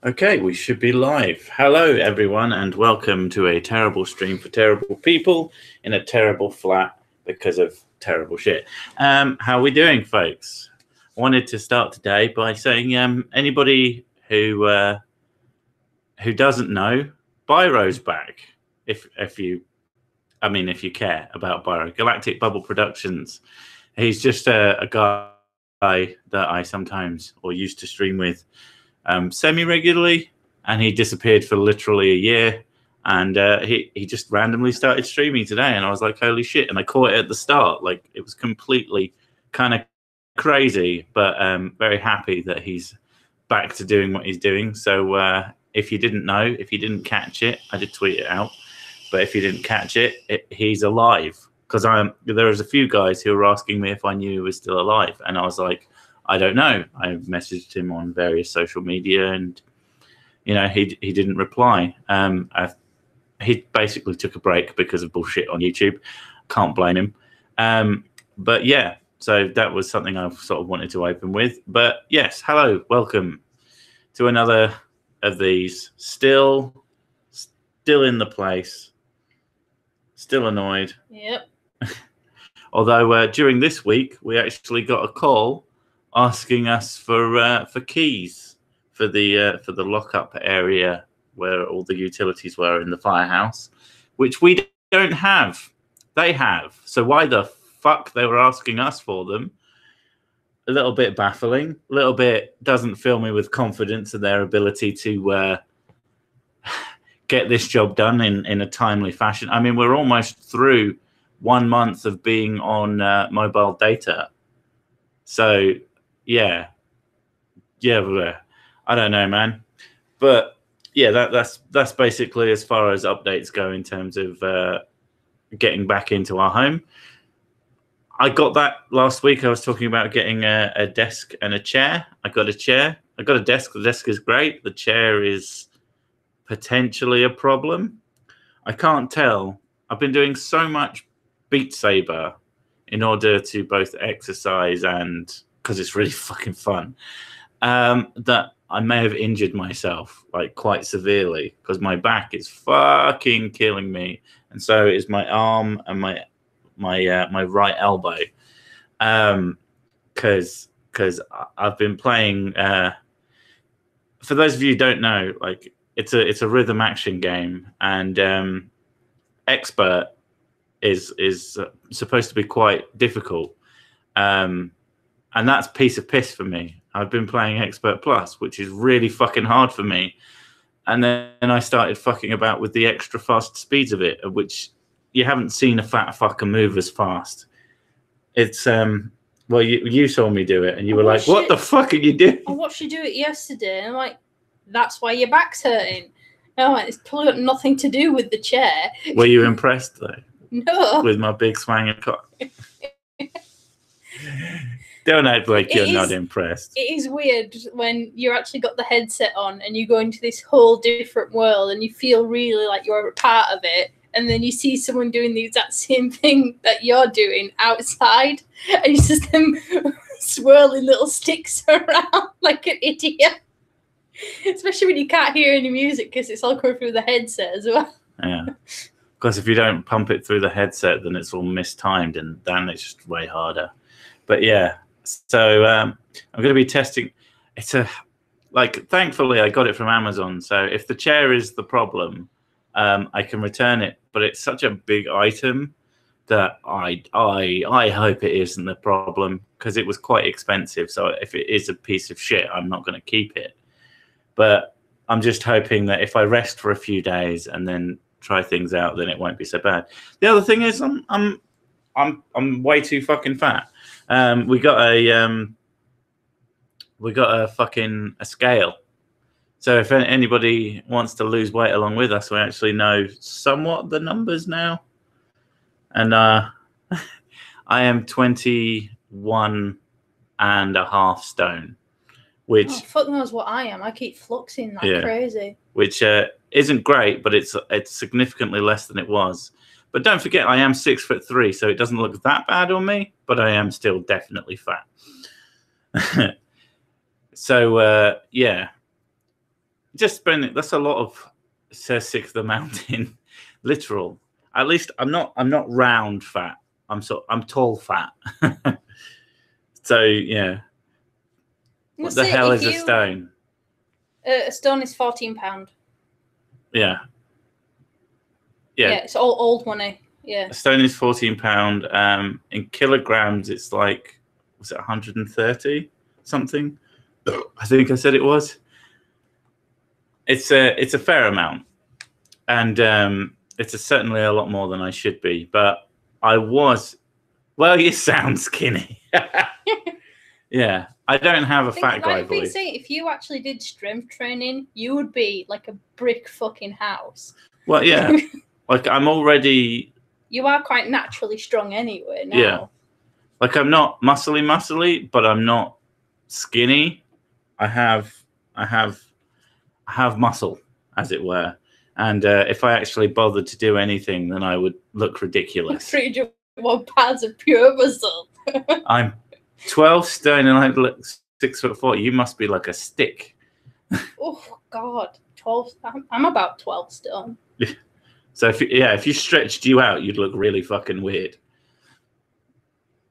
Okay, we should be live. Hello, everyone, and welcome to a terrible stream for terrible people in a terrible flat because of terrible shit. How are we doing, folks? I wanted to start today by saying, anybody who doesn't know, Byro's back. If you care about Byro, Galactic Bubble Productions. He's just a guy that I sometimes or used to stream with semi-regularly, and he disappeared for literally a year, and he just randomly started streaming today, and I was like, holy shit. And I caught it at the start. Like, it was completely kind of crazy, but very happy that he's back to doing what he's doing. So if you didn't know, if you didn't catch it, I did tweet it out, but if you didn't catch it, he's alive. Because there was a few guys who were asking me if I knew he was still alive, and I was like, I don't know. I messaged him on various social media, and he didn't reply. He basically took a break because of bullshit on YouTube. Can't blame him. But yeah, so that was something I sort of wanted to open with. But yes, hello, welcome to another of these. Still in the place. Still annoyed. Yep. Although during this week we actually got a call asking us for keys for the lockup area where all the utilities were in the firehouse, which we don't have. They have. So why the fuck they were asking us for them? A little bit baffling. A little bit doesn't fill me with confidence in their ability to get this job done in a timely fashion. I mean, we're almost through 1 month of being on mobile data. So yeah, I don't know, man. But yeah, that's basically as far as updates go in terms of getting back into our home. I got that last week. I was talking about getting a desk and a chair. I got a chair. I got a desk. The desk is great. The chair is potentially a problem. I can't tell. I've been doing so much Beat Saber in order to both exercise and because it's really fucking fun, that I may have injured myself like quite severely because my back is fucking killing me, and so is my arm and my right elbow. Because I've been playing. For those of you who don't know, like it's a rhythm action game, and Expert is supposed to be quite difficult, and that's a piece of piss for me. I've been playing Expert Plus, which is really fucking hard for me, and then I started fucking about with the extra fast speeds of it, which you haven't seen a fat fucker move as fast. It's well, you saw me do it, and you were like, "What the fuck are you doing?" I watched you do it yesterday, and I'm like, "That's why your back's hurting." No, it's probably got nothing to do with the chair. Were you impressed though? No. With my big swanging cock. Don't act like you're not impressed. It is weird when you're actually got the headset on and you go into this whole different world and you feel really like you're a part of it, and then you see someone doing the exact same thing that you're doing outside, and it's just them swirling little sticks around like an idiot. Especially when you can't hear any music because it's all coming through the headset as well. Yeah. Because if you don't pump it through the headset, then it's all mistimed, and then it's just way harder. But yeah, so I'm going to be testing. Thankfully, I got it from Amazon. So if the chair is the problem, I can return it. But it's such a big item that I hope it isn't the problem, because it was quite expensive. So if it is a piece of shit, I'm not going to keep it. But I'm just hoping that if I rest for a few days and then try things out, then it won't be so bad. The other thing is I'm way too fucking fat. We got a fucking scale. So if anybody wants to lose weight along with us, we actually know somewhat the numbers now. And I am 21.5 stone, which fuck knows what I am. I keep fluxing like crazy. Which isn't great, but it's significantly less than it was. But don't forget, I am 6'3", so it doesn't look that bad on me, but I am still definitely fat. So yeah, just spending. That's a lot of Six the Mountain, literal. At least I'm not round fat. I'm tall fat. So yeah. What the hell is a stone? A stone is £14. Yeah. Yeah, it's all old money. Yeah. A stone is £14. In kilograms, it's like, was it 130 something? I think I said it was. It's a fair amount, and it's certainly a lot more than I should be. But I was, well, you sound skinny. Yeah, I don't have a fat guy voice. If you actually did strength training, you would be like a brick fucking house. Well, yeah, like I'm already. You are quite naturally strong anyway now. Yeah, like I'm not muscly, but I'm not skinny. I have muscle, as it were, and if I actually bothered to do anything, then I would look ridiculous. 301 pounds of pure muscle. I'm 12 stone and I look 6'4". You must be like a stick. Oh God, 12. I'm about 12 stone. So if you stretched you out, you'd look really fucking weird.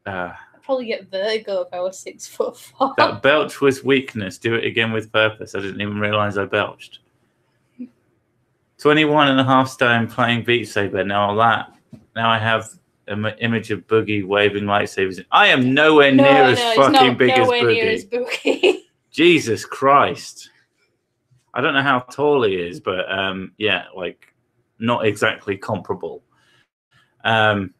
I'd probably get vertigo if I was 6'4". That belch was weakness. Do it again with purpose. I didn't even realize I belched. 21.5 stone playing Beat Saber. Now I have an image of Boogie waving lightsabers. I am nowhere near as fucking big as Boogie. Jesus Christ. I don't know how tall he is, but yeah, like not exactly comparable. But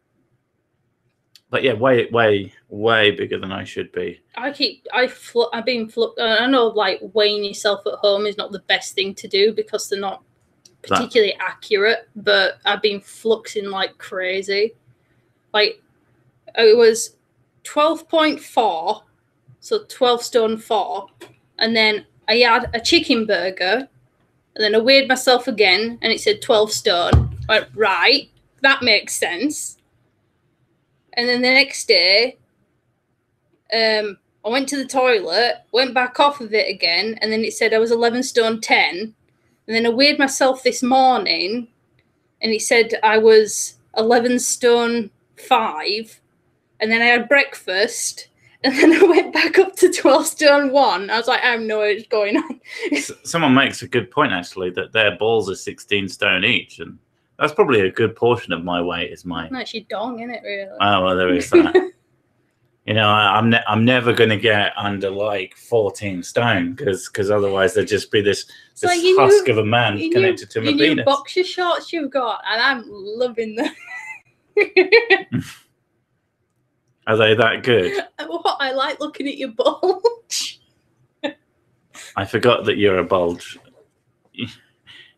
yeah, way bigger than I should be. I've been I know like weighing yourself at home is not the best thing to do because they're not particularly accurate, but I've been fluxing like crazy. Like it was 12.4, so 12 stone 4, and then I had a chicken burger, and then I weighed myself again, and it said 12 stone. I went, right, that makes sense. And then the next day, I went to the toilet, went back off of it again, and then it said I was 11 stone 10. And then I weighed myself this morning, and it said I was 11 stone 5. And then I had breakfast, and then I went back up to 12 stone 1. I was like, I have no idea what's going on. Someone makes a good point, actually, that their balls are 16 stone each, and that's probably a good portion of my weight. Is my that's your dong, isn't it? Really? Oh well, there is that. You know, I'm never going to get under like 14 stone because otherwise there'd just be this husk of a man connected to my penis. New boxer shorts you've got, and I'm loving them. Are they that good? What? I like looking at your bulge. I forgot that you're a bulge.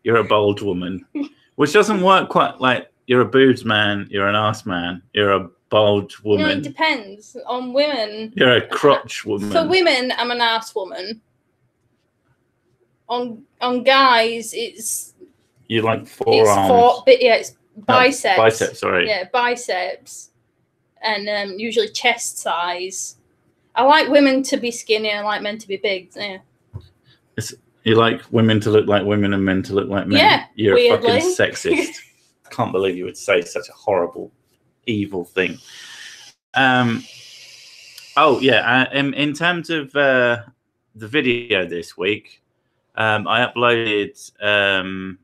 You're a bulge woman, which doesn't work quite like you're a boobs man, you're an ass man, you're a bulge woman. No, it depends on women. You're a crotch woman. For women, I'm an ass woman. On guys, it's you like forearms. It's biceps. Biceps, sorry. Yeah, biceps, and usually chest size. I like women to be skinny. I like men to be big. Yeah. You like women to look like women and men to look like men. Yeah, you're weirdly. A fucking sexist. Can't believe you would say such a horrible, evil thing. Oh yeah. In terms of the video this week, I uploaded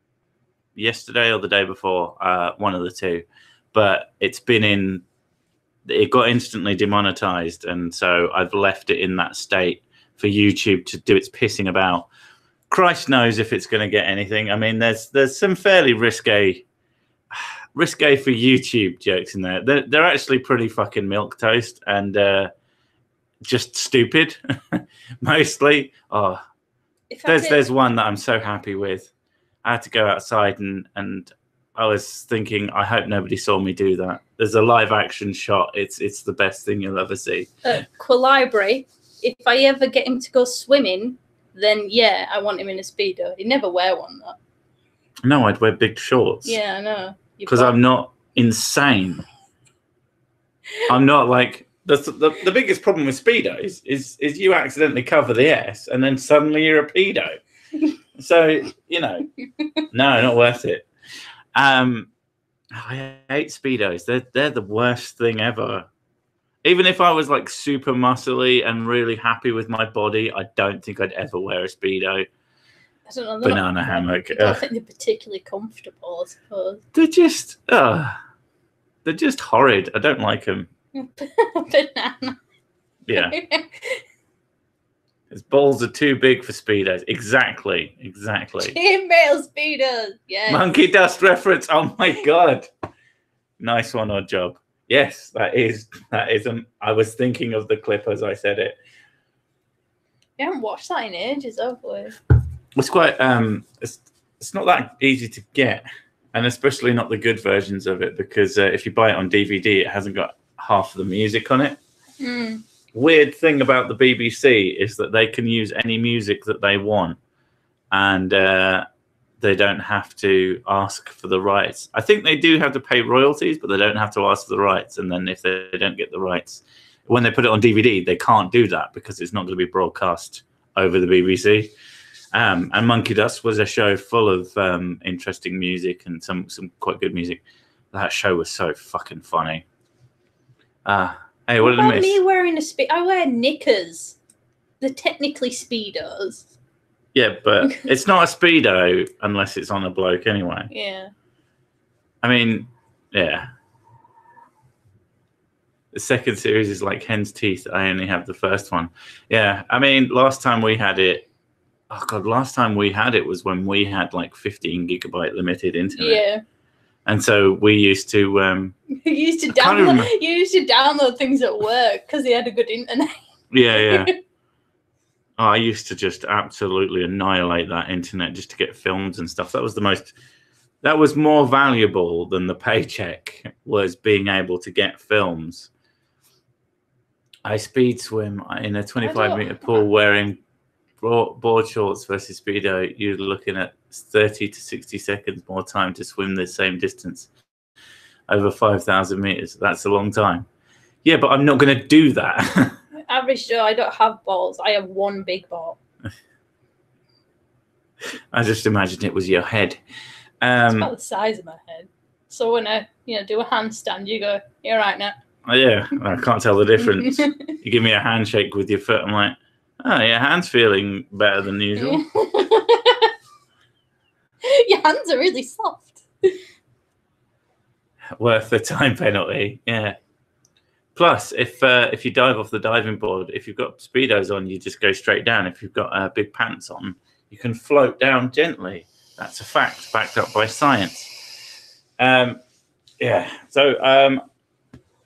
yesterday or the day before, one of the two, but it got instantly demonetized, and so I've left it in that state for YouTube to do its pissing about. Christ knows if it's going to get anything. I mean, there's some fairly risque for YouTube jokes in there. They're actually pretty fucking milquetoast and just stupid, mostly. Oh, there's one that I'm so happy with. I had to go outside and I was thinking, I hope nobody saw me do that. There's a live action shot. It's the best thing you'll ever see. Quilibri, if I ever get him to go swimming, then yeah, I want him in a Speedo. He'd never wear one, though. No, I'd wear big shorts. Yeah, I know. Because I'm not insane. I'm not like... The biggest problem with Speedos is you accidentally cover the S and then suddenly you're a pedo. So, you know, no, not worth it. I hate Speedos. They're the worst thing ever. Even if I was like super muscly and really happy with my body, I don't think I'd ever wear a Speedo. I don't know. Banana hammock. I don't think they're particularly comfortable, I suppose. They're just horrid. I don't like them. Banana. Yeah. His balls are too big for Speedos. Exactly. Chainmail Speedos. Yeah. Monkey dust reference. Oh my god. Nice one, Odd Job. Yes, that is. I was thinking of the clip as I said it. We haven't watched that in ages, have we? It's quite. It's not that easy to get, and especially not the good versions of it, because if you buy it on DVD, it hasn't got half of the music on it. Mm. Weird thing about the BBC is that they can use any music that they want, and they don't have to ask for the rights. I think they do have to pay royalties, but they don't have to ask for the rights. And then if they don't get the rights, when they put it on DVD, they can't do that because it's not going to be broadcast over the BBC. And Monkey Dust was a show full of interesting music and some quite good music. That show was so fucking funny. Hey, what did I miss? Me wearing I wear knickers. They're technically Speedos. Yeah, but it's not a Speedo unless it's on a bloke anyway. Yeah. I mean, yeah. The second series is like hen's teeth. I only have the first one. Yeah, I mean, last time we had it was when we had like 15 gigabyte limited internet. Yeah. And so we used to you used to download things at work because they had a good internet. Yeah. Oh, I used to just absolutely annihilate that internet just to get films and stuff. That was more valuable than the paycheck, was being able to get films. I speed swim in a 25-meter pool wearing board shorts versus Speedo. You're looking at 30 to 60 seconds more time to swim the same distance over 5,000 meters. That's a long time. Yeah, but I'm not going to do that. Average Joe, I don't have balls. I have one big ball. I just imagined it was your head. It's about the size of my head. So when I, do a handstand, you go, "You're right now." Oh, yeah, I can't tell the difference. You give me a handshake with your foot, I'm like, "Oh, your hand's feeling better than usual." Your hands are really soft. Worth the time penalty, yeah. Plus, if you dive off the diving board, if you've got Speedos on, you just go straight down. If you've got big pants on, you can float down gently. That's a fact, backed up by science. Yeah. So,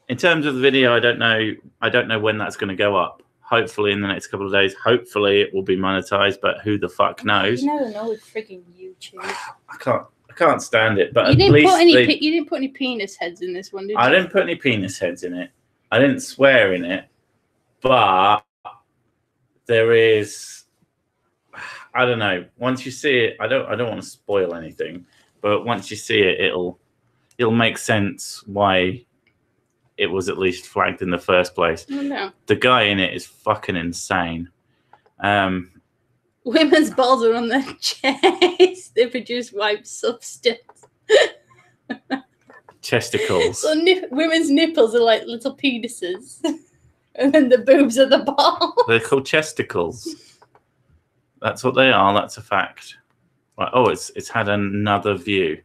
in terms of the video, I don't know when that's going to go up. Hopefully, in the next couple of days. Hopefully, it will be monetized. But who the fuck knows? You never know with freaking YouTube. I can't stand it. But you didn't put any penis heads in this one, did you? I didn't put any penis heads in it. I didn't swear in it, but there is, I don't know. Once you see it, I don't want to spoil anything, but once you see it, it'll make sense why it was at least flagged in the first place. Oh, no. The guy in it is fucking insane. Women's balls are on their chest. They produce white substance. Chesticles. So women's nipples are like little penises, and then the boobs are the balls. They're called chesticles. That's what they are. That's a fact. Right. Oh, it's had another view.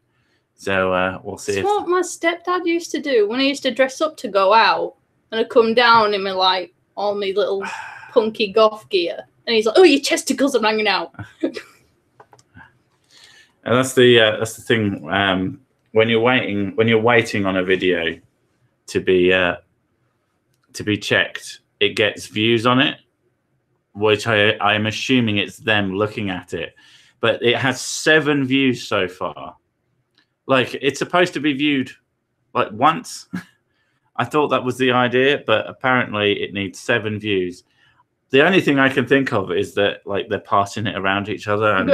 So we'll see. It's what my stepdad used to do when he used to dress up to go out, and I'd come down in my like all my little punky goth gear, and he's like, "Oh, your chesticles are hanging out." And that's the thing. When you're waiting on a video to be checked, it gets views on it, which I'm assuming it's them looking at it, but it has 7 views so far. Like, it's supposed to be viewed like once. I thought that was the idea, but apparently it needs 7 views. The only thing I can think of is that like they're passing it around each other. And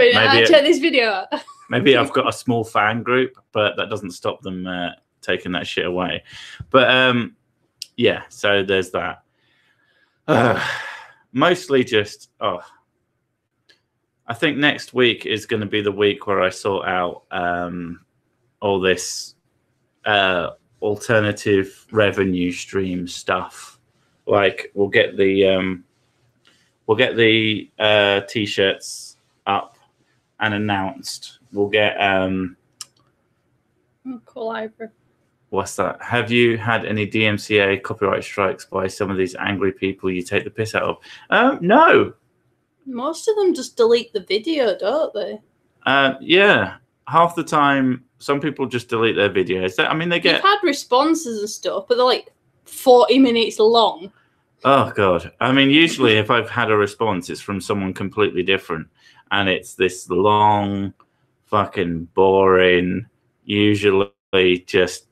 check this video out. Maybe I've got a small fan group, but that doesn't stop them taking that shit away. But yeah, so there's that. Mostly just, I I think next week is going to be the week where I sort out all this alternative revenue stream stuff. Like we'll get the t-shirts up and announced. We'll get Cool. What's that? Have you had any DMCA copyright strikes by some of these angry people you take the piss out of? No. Most of them just delete the video, don't they? Yeah. Half the time, some people just delete their videos. I mean, they get... You've had responses and stuff, but they're like 40 minutes long. Oh, God. I mean, usually if I've had a response, it's from someone completely different. And it's this long, fucking boring, usually just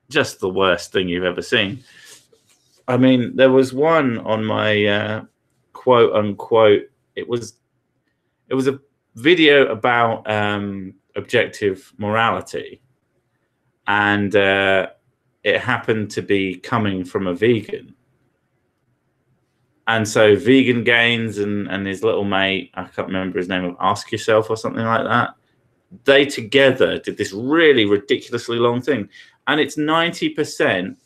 the worst thing you've ever seen. I mean, there was one on my quote unquote, it was a video about objective morality, and it happened to be coming from a vegan. And so Vegan Gains and his little mate, I can't remember his name, of Ask Yourself or something like that, they together did this really ridiculously long thing. And it's 90%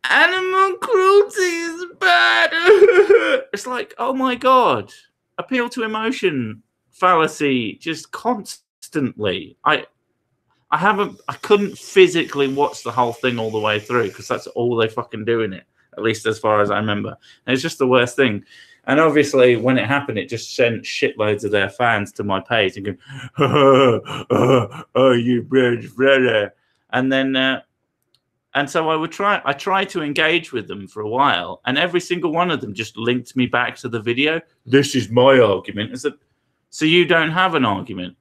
animal cruelty is bad. It's like, oh my God, appeal to emotion fallacy just constantly. I couldn't physically watch the whole thing all the way through because that's all they fucking do in it, at least as far as I remember. And it's just the worst thing. And obviously, when it happened, it just sent shitloads of their fans to my page and go, oh, you brother. And then, and so I tried to engage with them for a while, and every single one of them just linked me back to the video. This is my argument. I said, so you don't have an argument?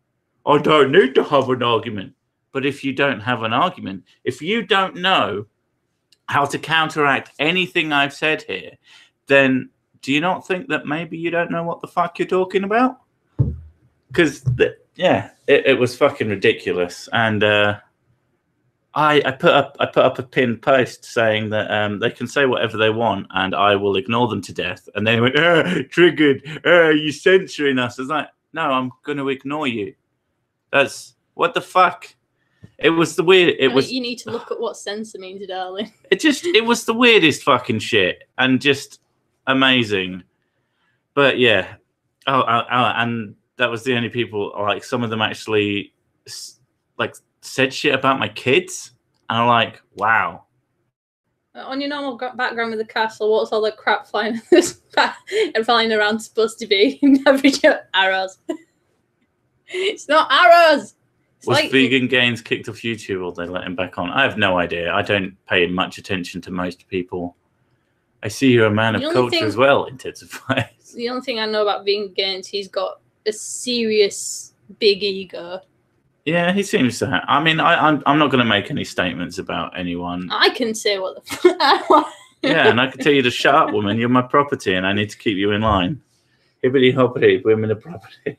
I don't need to have an argument. But if you don't have an argument, if you don't know how to counteract anything I've said here, then do you not think that maybe you don't know what the fuck you're talking about? Because, yeah, it was fucking ridiculous. And I put up a pinned post saying that they can say whatever they want and I will ignore them to death. And they went, triggered, you're censoring us. I was like, no, I'm going to ignore you. That's, what the fuck? It was the weird. You need to look at what censor means, darling. It was the weirdest fucking shit and just amazing. But yeah, and that was the only people. Like some of them actually like said shit about my kids, and I'm like, wow. On your normal background with the castle, what's all the crap flying and flying around supposed to be? Arrows. It's not arrows. Was Vegan Gains kicked off YouTube or they let him back on? I have no idea. I don't pay much attention to most people. I see you're a man of culture as well, intensifies. The only thing I know about Vegan Gains, he's got a serious big ego. Yeah, he seems to have. I mean, I'm not going to make any statements about anyone. I can say what the fuck I want. Yeah, and I can tell you to shut up, woman. You're my property and I need to keep you in line. Hibbity hoppity, women are property.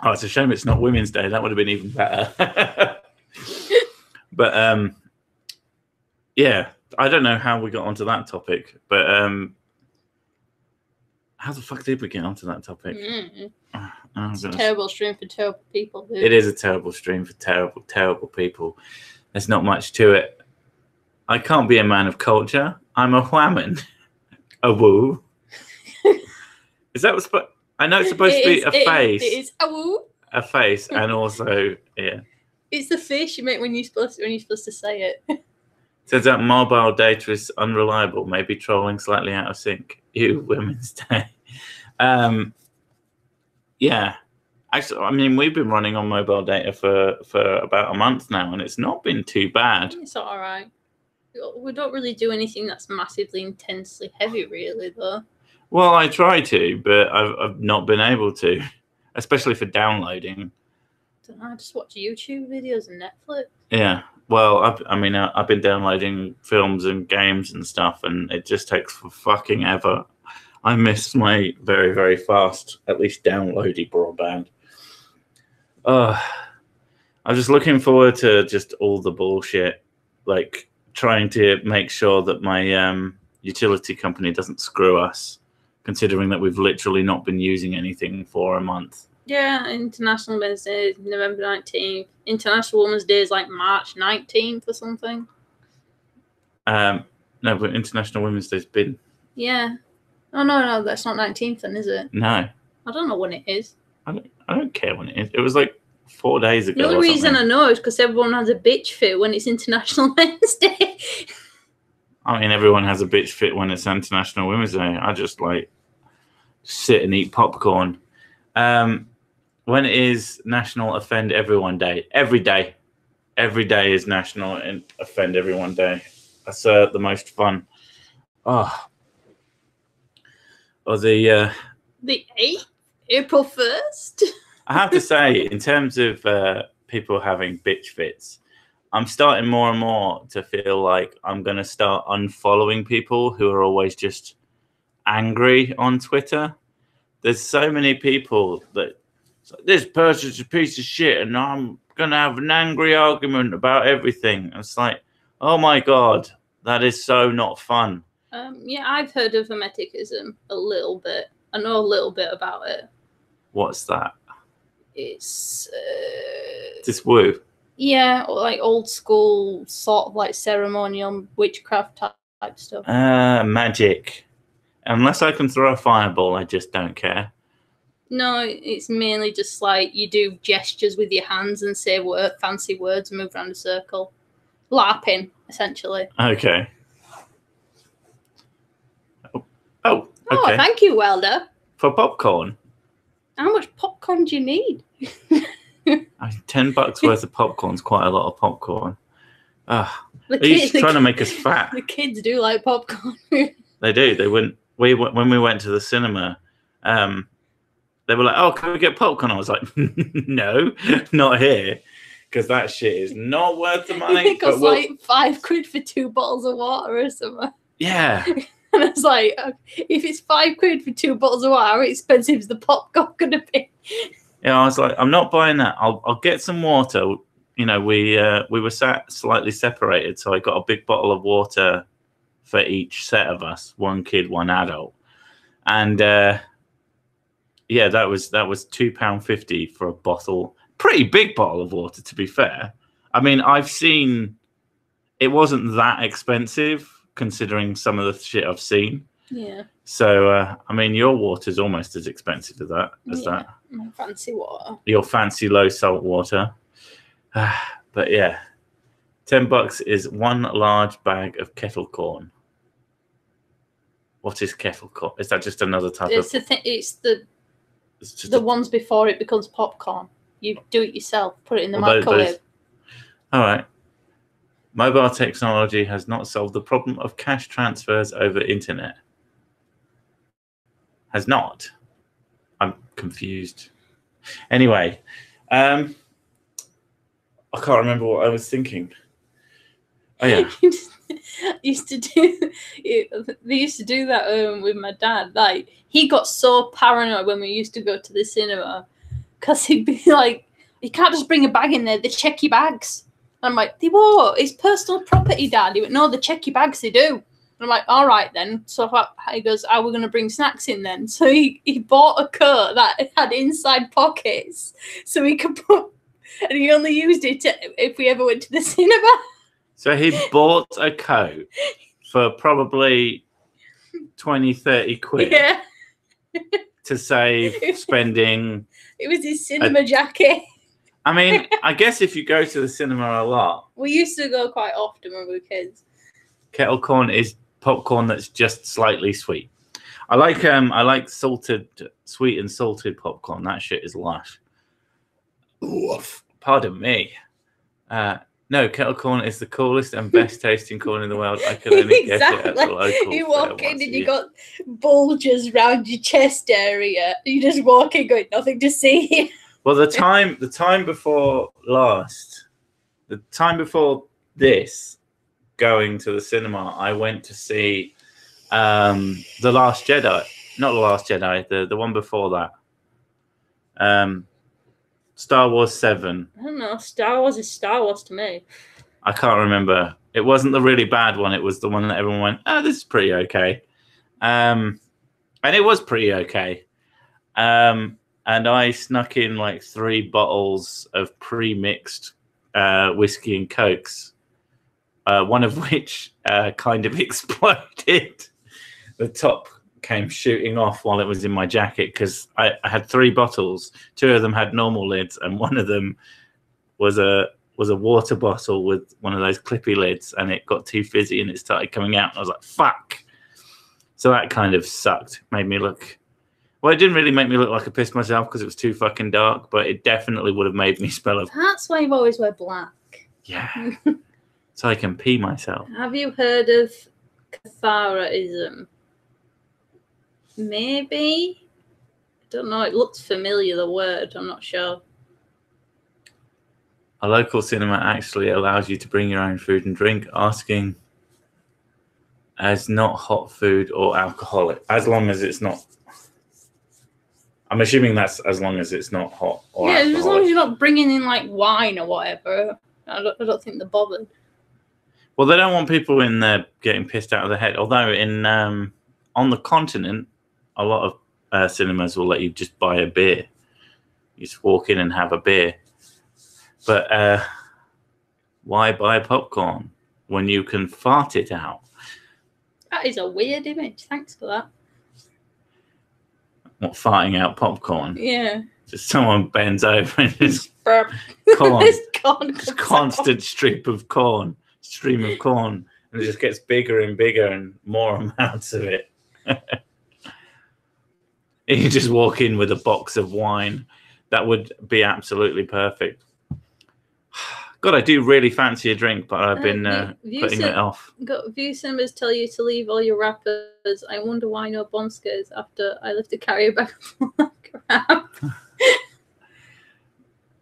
Oh, it's a shame it's not Women's Day. That would have been even better. But, yeah, I don't know how we got onto that topic. But how the fuck did we get onto that topic? It's a terrible stream for terrible people. Dude. It is a terrible stream for terrible, terrible people. There's not much to it. I can't be a man of culture. I'm a whammon. A woo. Is that what's... I know it's supposed to be a face. It is a woo. A face, and also, yeah. It's the face you make when you're supposed to say it. Turns out mobile data is unreliable, maybe trolling slightly out of sync. Women's Day. Yeah. Actually, I mean, we've been running on mobile data for about a month now, and it's not been too bad. It's all right. We don't really do anything that's massively intensely heavy, really, though. Well, I try to, but I've not been able to, especially for downloading. I just watch YouTube videos and Netflix. Yeah. Well, I've been downloading films and games and stuff, and it just takes for fucking ever. I miss my very, very fast, at least downloady broadband. I'm just looking forward to just all the bullshit, like trying to make sure that my utility company doesn't screw us considering that we've literally not been using anything for a month. Yeah, International Men's Day is November 19th. International Women's Day is like March 19th or something. No, but International Women's Day's been. Yeah. Oh, no, that's not 19th then, is it? No. I don't know when it is. I don't care when it is. It was like 4 days ago. The only reason I know is because everyone has a bitch fit when it's International Men's Day. I mean, everyone has a bitch fit when it's International Women's Day. I just like sit and eat popcorn. When is National Offend Everyone Day? Every day. Every day is National Offend Everyone Day. That's the most fun. Oh. Or the 8th? April 1st? I have to say, in terms of people having bitch fits, I'm starting more and more to feel like I'm going to start unfollowing people who are always just angry on Twitter. There's so many people that this person's a piece of shit and I'm going to have an angry argument about everything. And it's like, oh my God, that is so not fun. Yeah, I've heard of Hermeticism a little bit. I know a little bit about it. What's that? It's just woo. Yeah, like old school sort of like ceremonial witchcraft type stuff. Magic. Unless I can throw a fireball, I just don't care. No, it's mainly just like you do gestures with your hands and say fancy words and move around a circle. LARPing, essentially. Okay. Oh, okay. Thank you, Welder. For popcorn? How much popcorn do you need? $10 worth of popcorn's quite a lot of popcorn. He's trying to make us fat. The kids do like popcorn. They do. They wouldn't. When we went to the cinema, they were like, "Oh, can we get popcorn?" I was like, "No, not here, because that shit is not worth the money." It costs like £5 for 2 bottles of water or something. Yeah. And I was like, if it's £5 for 2 bottles of water, how expensive is the popcorn going to be? Yeah, I was like, I'm not buying that. I'll get some water. You know, we were slightly separated, so I got a big bottle of water for each set of us, one kid, one adult, and yeah, that was £2.50 for a bottle, pretty big bottle of water, to be fair. I mean, I've seen it wasn't that expensive considering some of the shit I've seen. Yeah. So I mean, your water's almost as expensive as that. My fancy water. Your fancy low salt water. But yeah, $10 is one large bag of kettle corn. What is kettle corn? Is that just another type of? It's the ones before it becomes popcorn. You do it yourself. Put it in the microwave. All right. Mobile technology has not solved the problem of cash transfers over internet. Has not. I'm confused. Anyway, I can't remember what I was thinking. Oh yeah. They used to do that with my dad. Like, he got so paranoid when we used to go to the cinema because he'd be like, "You can't just bring a bag in there. They check your bags." And I'm like, "They won't. It's personal property, Dad." He went, "No, they check your bags. They do." And I'm like, "All right then." So he goes, "Are we going to bring snacks in then?" So he bought a coat that had inside pockets so he could put, and he only used it if we ever went to the cinema. So he bought a coat for probably 20, 30 quid. Yeah. To save spending. It was his cinema jacket. I mean, I guess if you go to the cinema a lot. We used to go quite often when we were kids. Kettle corn is popcorn that's just slightly sweet. I like sweet and salted popcorn. That shit is lush. Oof. Pardon me. No, kettle corn is the coolest and best tasting corn in the world. I could only get it at the local. You walk in and you got bulges around your chest area. You just walk in going, nothing to see. Well, the time before this, going to the cinema, I went to see The Last Jedi. Not The Last Jedi, the one before that. Star Wars 7. I don't know. Star Wars is Star Wars to me. I can't remember. It wasn't the really bad one. It was the one that everyone went, "Oh, this is pretty okay." And And it was pretty okay. And I snuck in like 3 bottles of pre-mixed whiskey and cokes, one of which kind of exploded. The top came shooting off while it was in my jacket because I had 3 bottles. 2 of them had normal lids, and one of them was a water bottle with one of those clippy lids, and it got too fizzy and it started coming out. And I was like, fuck. So that kind of sucked. Made me look... Well, it didn't really make me look like I pissed myself because it was too fucking dark, but it definitely would have made me smell of... That's why you always wear black. Yeah. So I can pee myself. Have you heard of Catharaism? Maybe? I don't know. It looks familiar, the word. I'm not sure. A local cinema actually allows you to bring your own food and drink, asking as not hot food or alcoholic, as long as it's not... I'm assuming that's as long as it's not hot or alcoholic. Yeah, as long as you're not bringing in like wine or whatever. I don't think they're bothered. Well, they don't want people in there getting pissed out of their head. Although in on the continent, a lot of cinemas will let you just buy a beer. You just walk in and have a beer. But why buy popcorn when you can fart it out? That is a weird image. Thanks for that. What, farting out popcorn? Yeah. Just someone bends over and just corn. Just constant stream of corn, and it just gets bigger and bigger and more amounts of it. You just walk in with a box of wine. That would be absolutely perfect. God, I do really fancy a drink, but I've been putting it off. View cinemas tell you to leave all your wrappers. I wonder why no bomb scares after I left a carrier bag full of crap.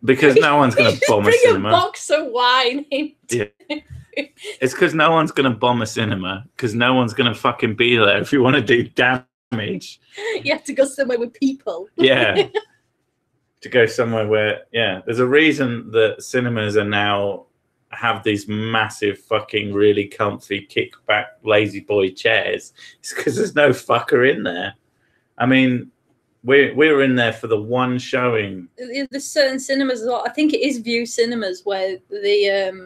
Because no one's going to bomb a cinema. Bring a box of wine in. Yeah. It's because no one's going to bomb a cinema, because no one's going to fucking be there if you want to do damage. You have to go somewhere with people. Yeah. To go somewhere where, there's a reason that cinemas are now have these massive fucking really comfy kickback lazy boy chairs. It's because there's no fucker in there. I mean, we were in there for the one showing. There's certain cinemas as well. I think it is View Cinemas where they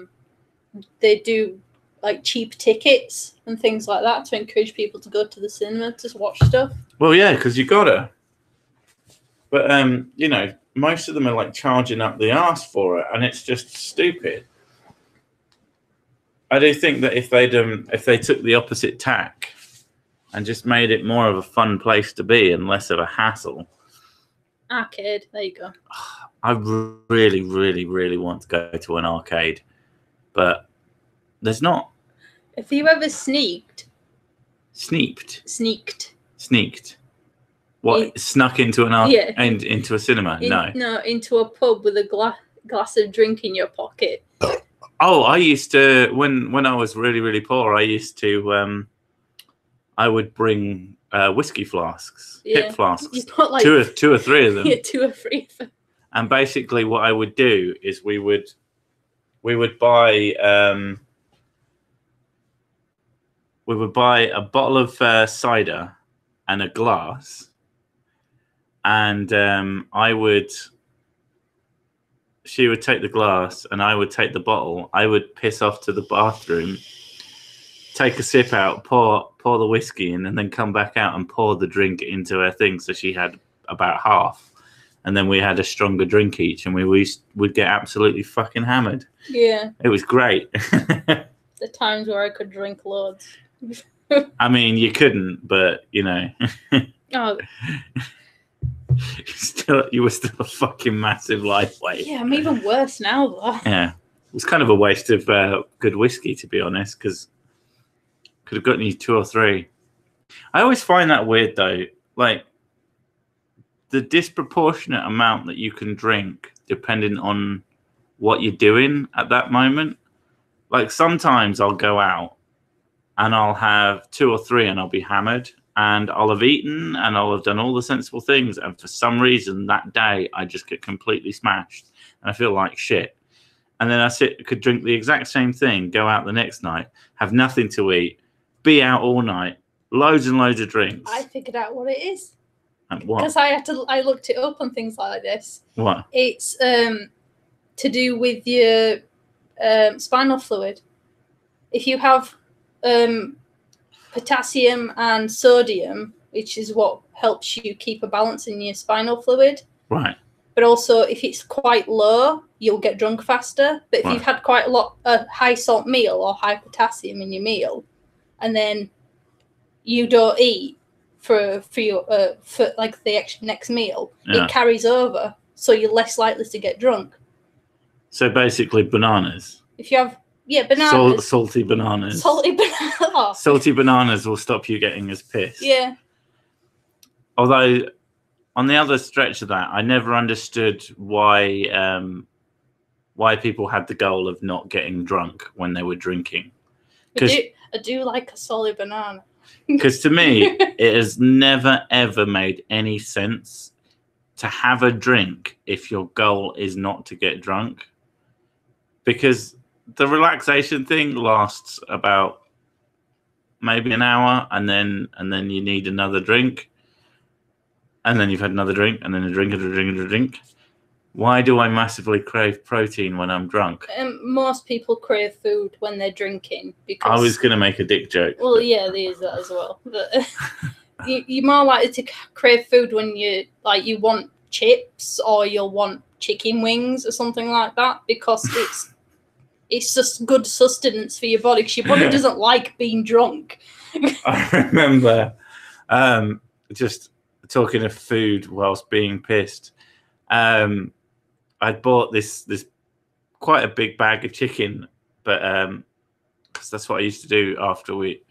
do like cheap tickets and things like that to encourage people to go to the cinema to watch stuff. Well, yeah, because you gotta. But you know, most of them are like charging up the arse for it, and it's just stupid. I do think that if they took the opposite tack and just made it more of a fun place to be and less of a hassle. Arcade, there you go. I really, really, really want to go to an arcade, but there's not. Have you ever sneaked? Sneaked. What, snuck into into a cinema? No, into a pub with a glass of drink in your pocket. Oh, I used to when I was really, really poor. I used to I would bring whiskey flasks, hip flasks, like, two or three of them. Yeah, 2 or 3 of them. And basically, what I would do is we would buy a bottle of cider and a glass, and she would take the glass and I would take the bottle. I would piss off to the bathroom, take a sip out, pour the whiskey in, and then come back out and pour the drink into her thing. So she had about half, and then we had a stronger drink each, and would get absolutely fucking hammered. Yeah, it was great. The times where I could drink loads. I mean, you couldn't, but you know. Oh. You were still a fucking massive lightweight. Yeah, I'm even worse now, though. Yeah, it was kind of a waste of good whiskey, to be honest, because could have gotten you 2 or 3. I always find that weird, though. Like, the disproportionate amount that you can drink depending on what you're doing at that moment. Like, sometimes I'll go out and I'll have 2 or 3 and I'll be hammered. And I'll have eaten and I'll have done all the sensible things. And for some reason that day, I just get completely smashed and I feel like shit. And then could drink the exact same thing, go out the next night, have nothing to eat, be out all night, loads and loads of drinks. I figured out what it is. And what? Because I looked it up on things like this. What? It's to do with your spinal fluid. If you have potassium and sodium, which is what helps you keep a balance in your spinal fluid. Right. But also, if it's quite low, you'll get drunk faster. But if you've had quite a high salt meal or high potassium in your meal, and then you don't eat for like the next meal, it carries over, so you're less likely to get drunk. So basically, bananas. If you have bananas, salty bananas. Salty bananas will stop you getting as pissed. Yeah. Although, on the other stretch of that, I never understood why people had the goal of not getting drunk when they were drinking. I do like a solid banana. Because to me, it has never, ever made any sense to have a drink if your goal is not to get drunk. Because the relaxation thing lasts about maybe an hour, and then you need another drink. And then you've had another drink, and then a drink, and a drink, and a drink. Why do I massively crave protein when I'm drunk? Most people crave food when they're drinking. Because I was going to make a dick joke. Well, yeah, there's that as well. But you're more likely to crave food when you want chips or you'll want chicken wings or something like that, because it's just good sustenance for your body, because your body doesn't like being drunk. I remember just talking of food whilst being pissed. I'd bought this quite a big bag of chicken, but because that's what I used to do after we'd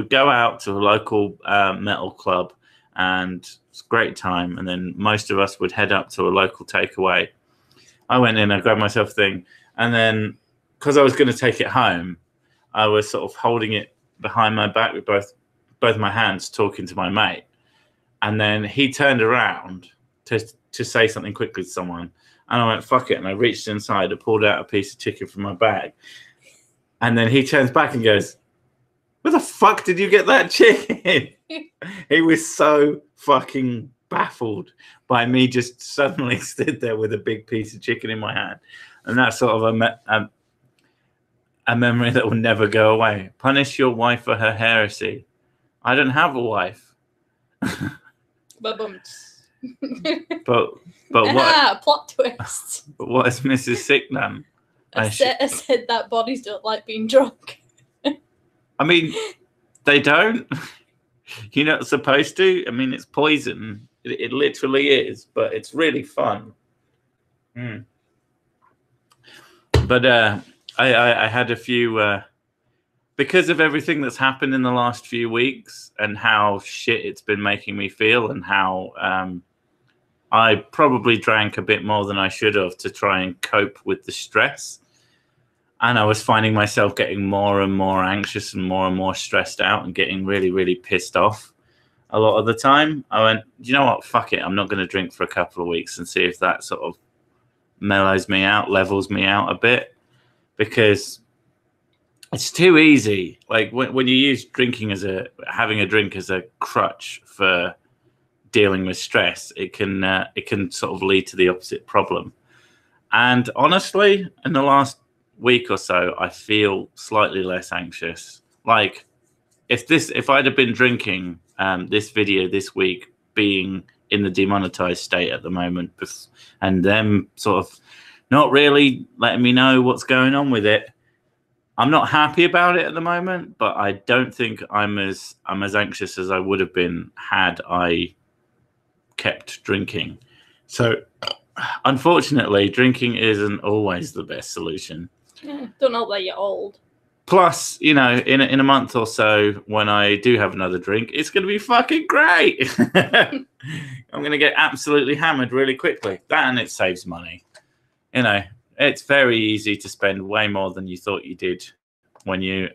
go out to a local metal club, and it's a great time. And then most of us would head up to a local takeaway. I went in, I grabbed myself a thing, and then because I was going to take it home, I was sort of holding it behind my back with both my hands, talking to my mate. And then he turned around to say something quickly to someone. And I went, fuck it. And I reached inside and pulled out a piece of chicken from my bag. And then he turns back and goes, where the fuck did you get that chicken? He was so fucking baffled by me just suddenly stood there with a big piece of chicken in my hand. And that's sort of a memory that will never go away. Punish your wife for her heresy. I don't have a wife. But what? Plot twist. But what is Mrs. Sick done? I said that bodies don't like being drunk. I mean, they don't. You're not supposed to. I mean, it's poison. It literally is, but it's really fun. But I had a few because of everything that's happened in the last few weeks and how shit it's been making me feel, and how I probably drank a bit more than I should have to try and cope with the stress. And I was finding myself getting more and more anxious and more stressed out and getting really, really pissed off a lot of the time. I went, you know what? Fuck it. I'm not going to drink for a couple of weeks and see if that sort of mellows me out, levels me out a bit, because it's too easy. Like when you use having a drink as a crutch for dealing with stress, it can sort of lead to the opposite problem. And honestly, in the last week or so, I feel slightly less anxious. Like if I'd have been drinking this video this week, being in the demonetized state at the moment, and them sort of not really letting me know what's going on with it, I'm not happy about it at the moment, but I don't think I'm as anxious as I would have been had I kept drinking. So unfortunately, drinking isn't always the best solution. Yeah, don't know that you're old. Plus, in a month or so, when I do have another drink, it's going to be fucking great. I'm going to get absolutely hammered really quickly. That, and it saves money. It's very easy to spend way more than you thought you did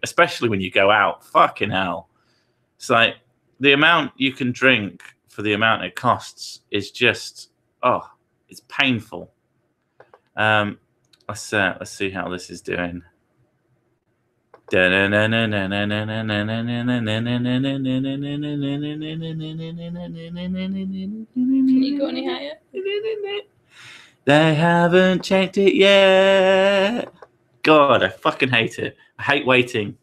especially when you go out. Fucking hell. It's like the amount you can drink for the amount it costs is just, it's painful. Let's see how this is doing. Can you go any higher? They haven't checked it yet. God, I fucking hate it. I hate waiting.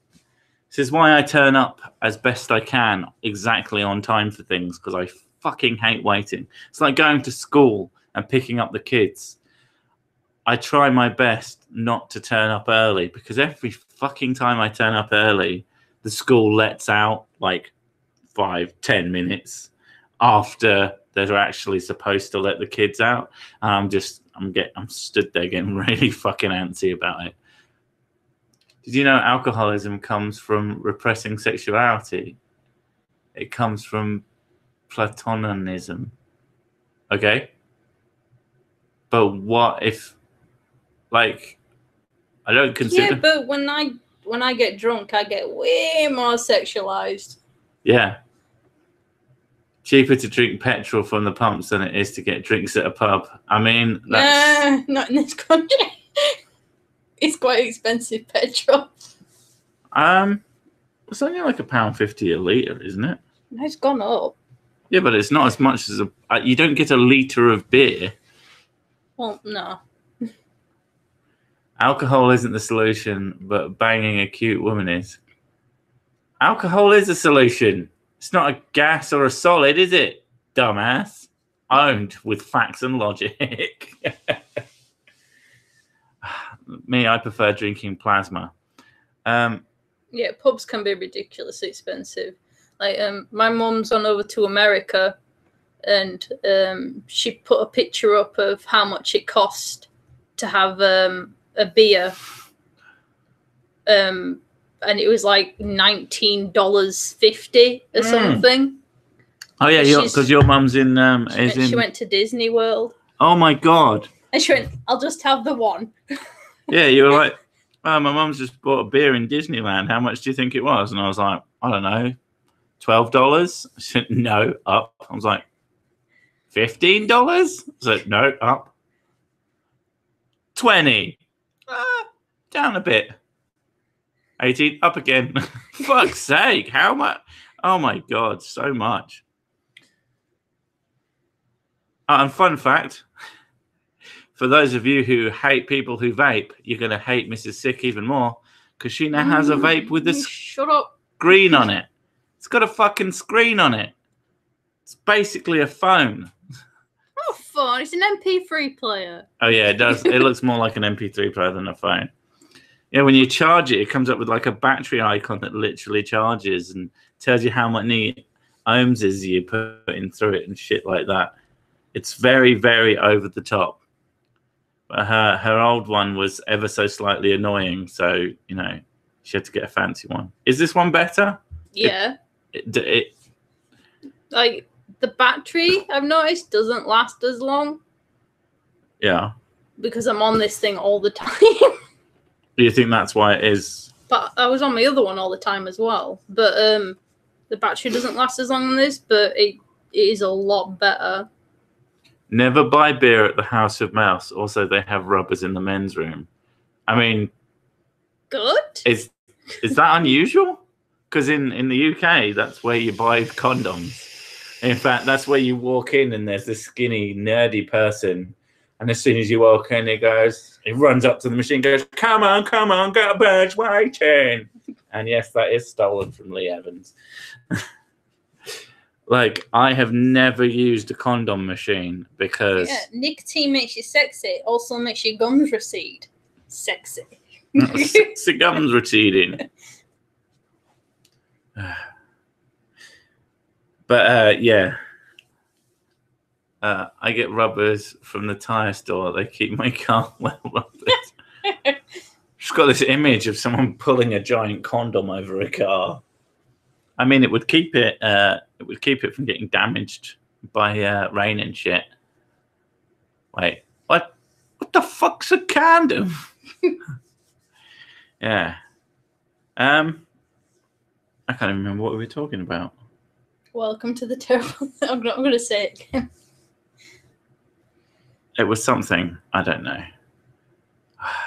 This is why I turn up as best I can, exactly on time for things, because I fucking hate waiting. It's like going to school and picking up the kids. I try my best not to turn up early, because every fucking time I turn up early, the school lets out like 5-10 minutes after they're actually supposed to let the kids out. I'm stood there getting really fucking antsy about it. Did you know alcoholism comes from repressing sexuality? It comes from platonism. Okay? But what if, like, I don't consider... Yeah, but when I get drunk, I get way more sexualized. Yeah. Cheaper to drink petrol from the pumps than it is to get drinks at a pub. I mean, that's... Nah, not in this country. It's quite expensive, petrol. It's only like £1.50 a litre, isn't it? No, it's gone up. Yeah, but it's not as much as you don't get a litre of beer. Well, no. Alcohol isn't the solution, but banging a cute woman is. Alcohol is a solution. It's not a gas or a solid, is it, dumbass? Owned with facts and logic. Me, I prefer drinking plasma. Yeah, pubs can be ridiculously expensive. Like, my mum's gone over to America, and she put a picture up of how much it cost to have a beer, and it was like $19.50 or something. Oh yeah, because your mum's in. She went to Disney World. Oh my god! And she went, "I'll just have the one." Yeah, you were like, "Oh, my mum's just bought a beer in Disneyland. How much do you think it was?" And I was like, "I don't know, $12." She said, "No, up." I was like, $15. I said, "No, up." 20. Down a bit. 18, up again. Fuck's sake, how much? Oh my god, so much. And fun fact, for those of you who hate people who vape, you're going to hate Mrs. Sick even more, because she now has a vape with a screen on it. It's got a fucking screen on it. It's basically a phone. Oh, phone. It's an MP3 player. Oh yeah, it does. It looks more like an MP3 player than a phone. Yeah, when you charge it, it comes up with like a battery icon that literally charges and tells you how many ohms you put in through it and shit like that. It's very, very over the top. But her old one was ever so slightly annoying, so you know she had to get a fancy one. Is this one better? Yeah. It like the battery, I've noticed, doesn't last as long. Yeah. Because I'm on this thing all the time. Do you think that's why it is? But I was on my other one all the time as well. But the battery doesn't last as long on this, but it is a lot better. Never buy beer at the House of Mouse. Also, they have rubbers in the men's room. I mean, good. Is that unusual? Because in the UK, that's where you buy condoms. In fact, that's where you walk in and there's this skinny, nerdy person. And as soon as you walk in, he runs up to the machine, goes, come on, got a badge waiting. And yes, that is stolen from Lee Evans. Like, I have never used a condom machine because... Yeah, nicotine makes you sexy. Also makes your gums recede. Sexy. Sexy gums receding. But, yeah. I get rubbers from the tyre store. They keep my car well rubbered. Just got this image of someone pulling a giant condom over a car. I mean, it would keep it from getting damaged by rain and shit. Wait, what the fuck's a condom? Yeah. I can't even remember what we were talking about. Welcome to the terrible... I'm going to say it again. It was something, I don't know.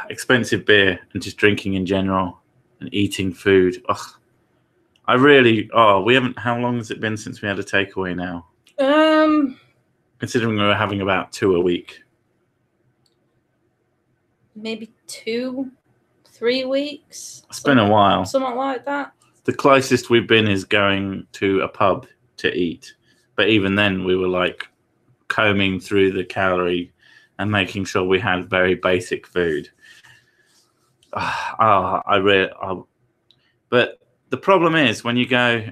Expensive beer and just drinking in general and eating food. Ugh. We haven't, how long has it been since we had a takeaway now? Considering we were having about 2 a week. Maybe 2, 3 weeks. It's been a while. Something like that. The closest we've been is going to a pub to eat. But even then, we were like combing through the calorie and making sure we had very basic food. But the problem is when you go,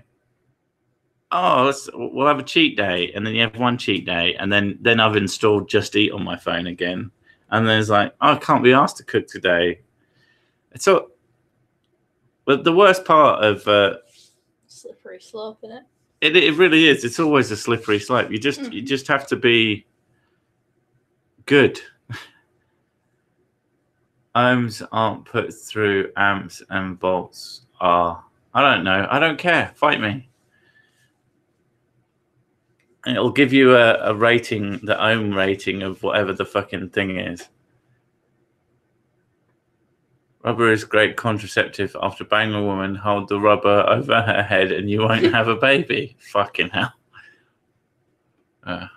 we'll have a cheat day, and then you have one cheat day, and then I've installed Just Eat on my phone again, and then it's like, I can't be asked to cook today. But the worst part of slippery slope, isn't it? It really is. It's always a slippery slope. You just have to be good. Ohms aren't put through amps and volts are. I don't know. I don't care. Fight me. And it'll give you a rating, the ohm rating of whatever the fucking thing is. Rubber is great contraceptive. After banging a woman, hold the rubber over her head and you won't have a baby. Fucking hell. I'm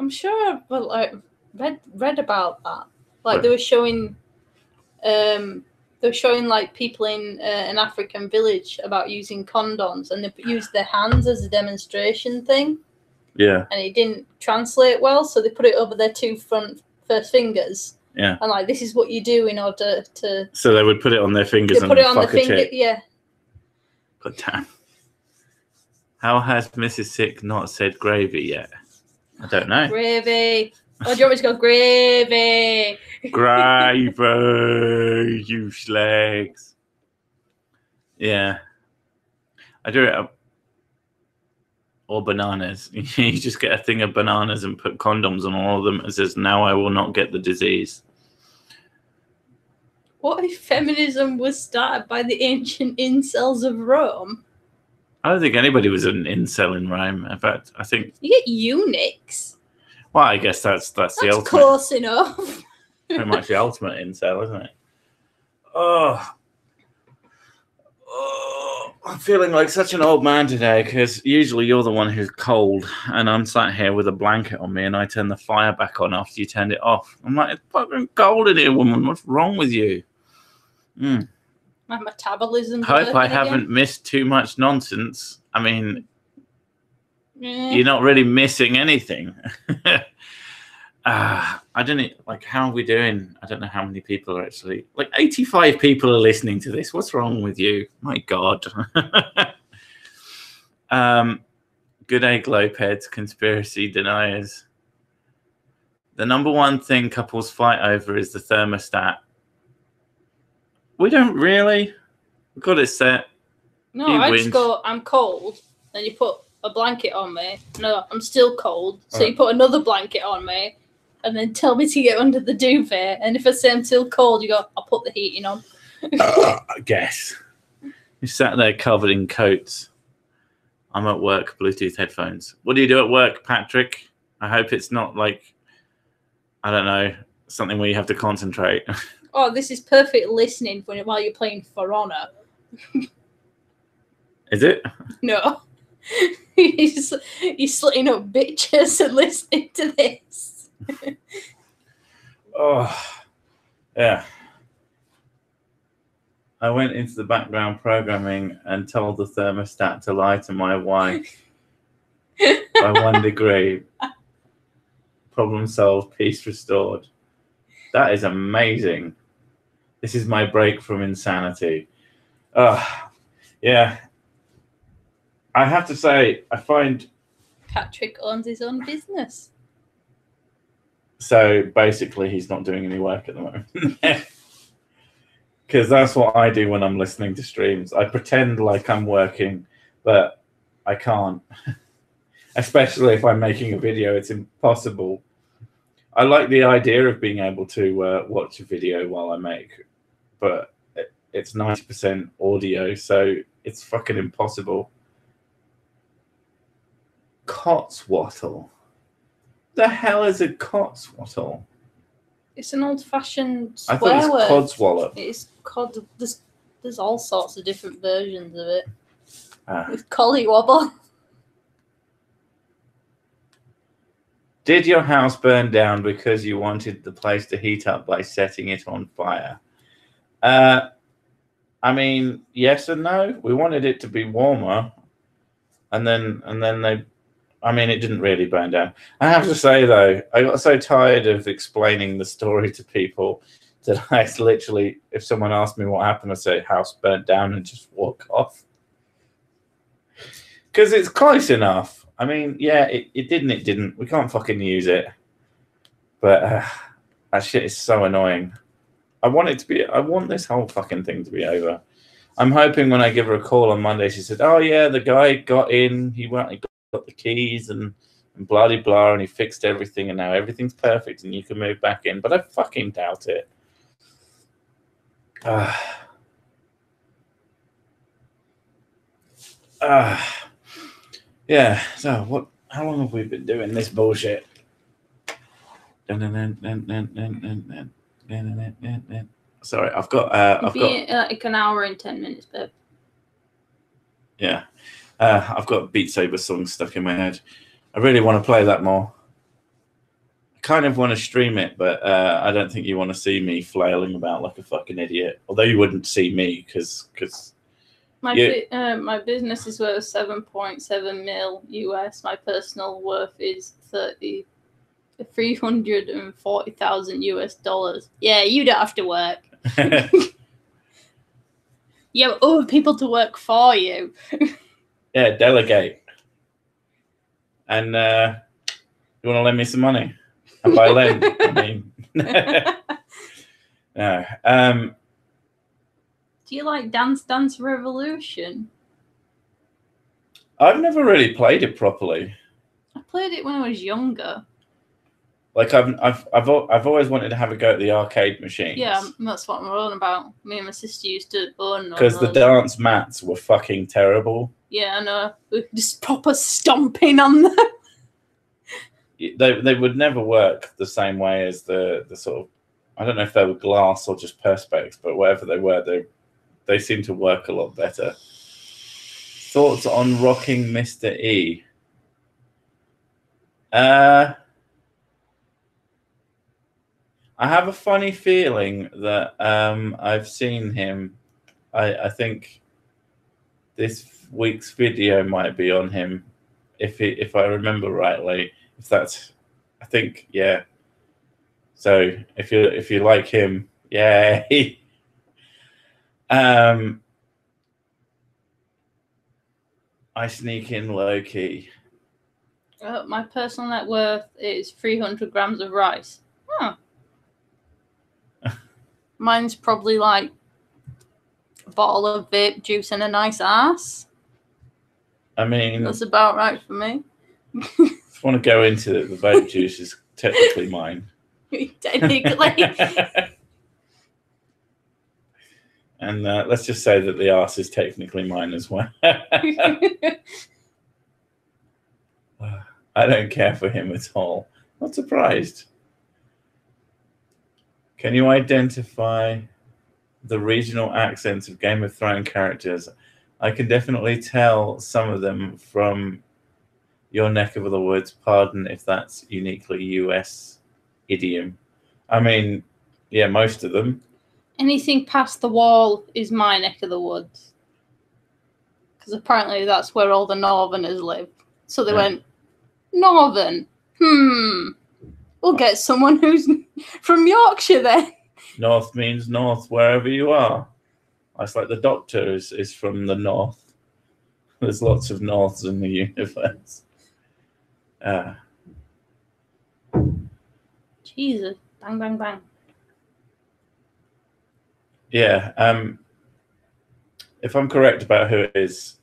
sure I've read about that. Like they were showing like people in an African village about using condoms, and they used their hands as a demonstration thing. Yeah. And it didn't translate well, so they put it over their first fingers. Yeah. And like, this is what you do in order to. So they would put it on their fingers and put it on the finger. tit. Yeah. God damn. How has Mrs. Sick not said gravy yet? I don't know. Gravy. Oh, do you want me to go gravy? Gravy, you slags. Yeah. I do it. Or bananas. You just get a thing of bananas and put condoms on all of them. It says, now I will not get the disease. What if feminism was started by the ancient incels of Rome? I don't think anybody was an incel in Rome. In fact, I think... You get eunuchs. Well, I guess that's the ultimate. Close enough. Pretty much the ultimate incel, isn't it? Oh, I'm feeling like such an old man today because usually you're the one who's cold and I'm sat here with a blanket on me and I turn the fire back on after you turned it off. I'm like, it's fucking cold in here, woman. What's wrong with you? My metabolism. Hope I haven't missed too much nonsense. I mean, you're not really missing anything. I don't know, like, how are we doing? I don't know how many people are actually, like 85 people are listening to this. What's wrong with you? My God. Good egg Lopez, conspiracy deniers. The number one thing couples fight over is the thermostat. We don't really. We've got it set. No, I just go, I'm cold. Then you put a blanket on me. No, I'm still cold. So you put another blanket on me. And then tell me to get under the duvet. And if I say I'm still cold, you go, I'll put the heating on. I guess. You sat there covered in coats. I'm at work, Bluetooth headphones. What do you do at work, Patrick? I hope it's not like, I don't know, something where you have to concentrate. Oh, this is perfect listening while you're playing For Honor. Is it? No. You're slitting up bitches and listening to this. Oh, yeah. I went into the background programming and told the thermostat to lie to my wife by 1 degree. Problem solved, peace restored. That is amazing. This is my break from insanity. Yeah. I have to say, I find Patrick owns his own business. So basically, he's not doing any work at the moment. Because that's what I do when I'm listening to streams. I pretend like I'm working, but I can't. Especially if I'm making a video, it's impossible. I like the idea of being able to watch a video while I make, but it's 90% audio, so it's fucking impossible. Cotswattle. The hell is a cotswattle? It's an old-fashioned I thought it swear was word. codswallop. It's cod. There's all sorts of different versions of it. Ah. With collywobble. Did your house burn down because you wanted the place to heat up by setting it on fire? I mean, yes and no. We wanted it to be warmer, and then they. I mean, it didn't really burn down. I have to say though, I got so tired of explaining the story to people that I literally, if someone asked me what happened, I say house burnt down and just walk off. Because it's close enough. I mean, yeah, it didn't. We can't fucking use it. But that shit is so annoying. I want this whole fucking thing to be over. I'm hoping when I give her a call on Monday, she said, "Oh yeah, the guy got in. He got the keys and blah blah blah, and he fixed everything, and now everything's perfect, and you can move back in." But I fucking doubt it. Yeah. So what? How long have we been doing this bullshit? Sorry, I've got like an hour and 10 minutes, babe. Yeah, I've got Beat Saber songs stuck in my head. I really want to play that more. I kind of want to stream it, but I don't think you want to see me flailing about like a fucking idiot. Although you wouldn't see me because my business is worth 7.7 mil US. My personal worth is 340,000 US dollars. Yeah, you don't have to work. You have other people to work for you. Yeah, delegate. And you want to lend me some money? And by lend, I mean no. Do you like Dance Dance Revolution? I've never really played it properly. I played it when I was younger. Like I've always wanted to have a go at the arcade machines. Yeah, that's what I'm on about. Me and my sister used to own them. Because the dance mats were fucking terrible. Yeah, I know. We just proper stomping on them. They would never work the same way as the sort of, I don't know if they were glass or just perspex, but whatever they were, they seem to work a lot better. Thoughts on rocking Mr. E? I have a funny feeling that I've seen him. I think this week's video might be on him, if I remember rightly. If that's, I think, yeah. So if you like him, yay. I sneak in low key. My personal net worth is 300 grams of rice. Huh. Mine's probably like a bottle of vape juice and a nice ass. I mean, that's about right for me. If you want to go into it, the vape juice is technically mine. Technically. And let's just say that the arse is technically mine as well. I don't care for him at all. Not surprised. Can you identify the regional accents of Game of Thrones characters? I can definitely tell some of them from your neck of the woods. Pardon if that's uniquely US idiom. I mean, yeah, most of them. Anything past the wall is my neck of the woods. Because apparently that's where all the Northerners live. So they went, Northern? We'll get someone who's from Yorkshire then. North means north wherever you are. It's like the Doctor is from the north. There's lots of norths in the universe. Jesus. Bang, bang, bang. Yeah. If I'm correct about who it is,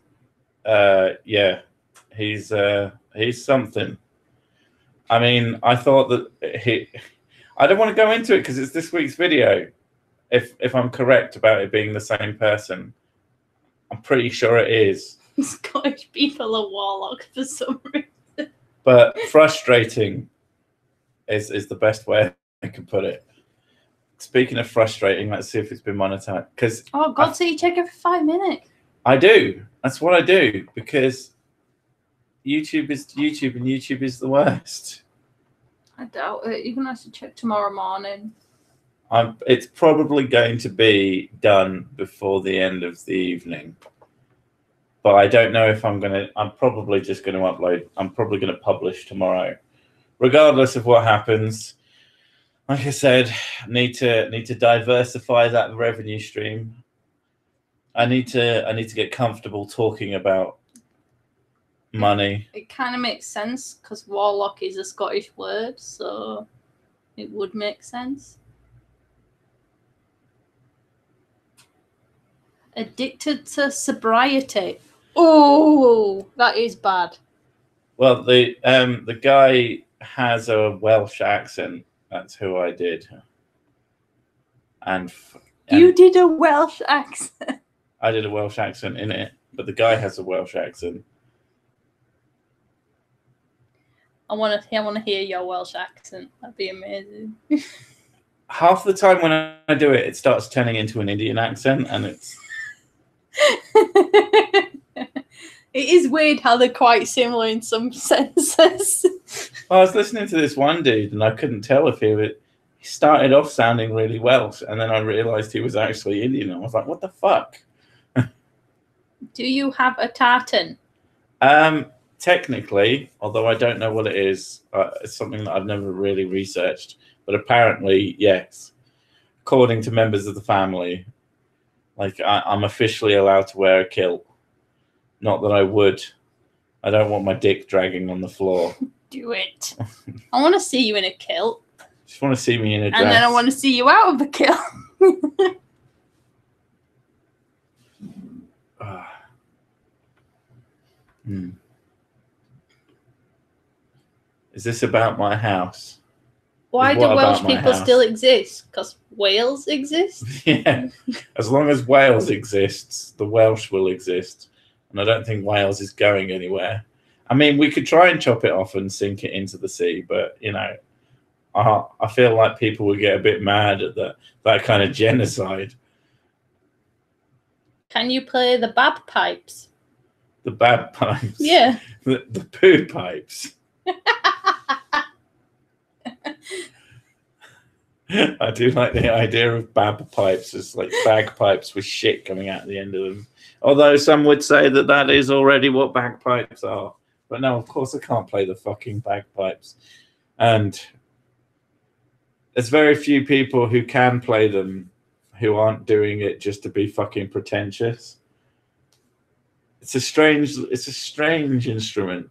yeah, he's something. I mean, I thought that I don't want to go into it because it's this week's video. If I'm correct about it being the same person, I'm pretty sure it is. Scottish people are warlock for some reason. But frustrating is the best way I can put it. speaking of frustrating, let's see if it's been monetized. Because oh God, so you check every 5 minutes? I do. That's what I do because YouTube is YouTube, and YouTube is the worst. I doubt it. You're gonna have to check tomorrow morning. It's probably going to be done before the end of the evening, but I don't know if I'm gonna. I'm probably just going to upload. I'm probably going to publish tomorrow, regardless of what happens. Like I said, need to diversify that revenue stream. I need to get comfortable talking about money. It kind of makes sense because warlock is a Scottish word, so it would make sense. Addicted to sobriety. Oh, that is bad. Well, the guy has a Welsh accent. That's who I did. And you did a Welsh accent. I did a Welsh accent in it, but the guy has a Welsh accent. I want to hear your Welsh accent. That'd be amazing. Half the time when I do it, it starts turning into an Indian accent, and it's. It is weird how they're quite similar in some senses. I was listening to this one dude, and I couldn't tell if he started off sounding really Welsh, and then I realised he was actually Indian. I was like, "What the fuck?" Do you have a tartan? Technically, although I don't know what it is, it's something that I've never really researched. But apparently, yes, according to members of the family, like I'm officially allowed to wear a kilt. Not that I would. I don't want my dick dragging on the floor. Do it. I want to see you in a kilt. Just want to see me in a dress. And then I want to see you out of the kilt. Is this about my house? Why do Welsh people still exist? Because Wales exists? Yeah. As long as Wales exists, the Welsh will exist. And I don't think Wales is going anywhere. I mean, we could try and chop it off and sink it into the sea, but, you know, I feel like people would get a bit mad at that kind of genocide. Can you play the bagpipes? The bagpipes? Yeah. The poo pipes. I do like the idea of bagpipes as like bagpipes with shit coming out the end of them. Although some would say that is already what bagpipes are. But no, of course I can't play the fucking bagpipes. And there's very few people who can play them who aren't doing it just to be fucking pretentious. It's a strange instrument.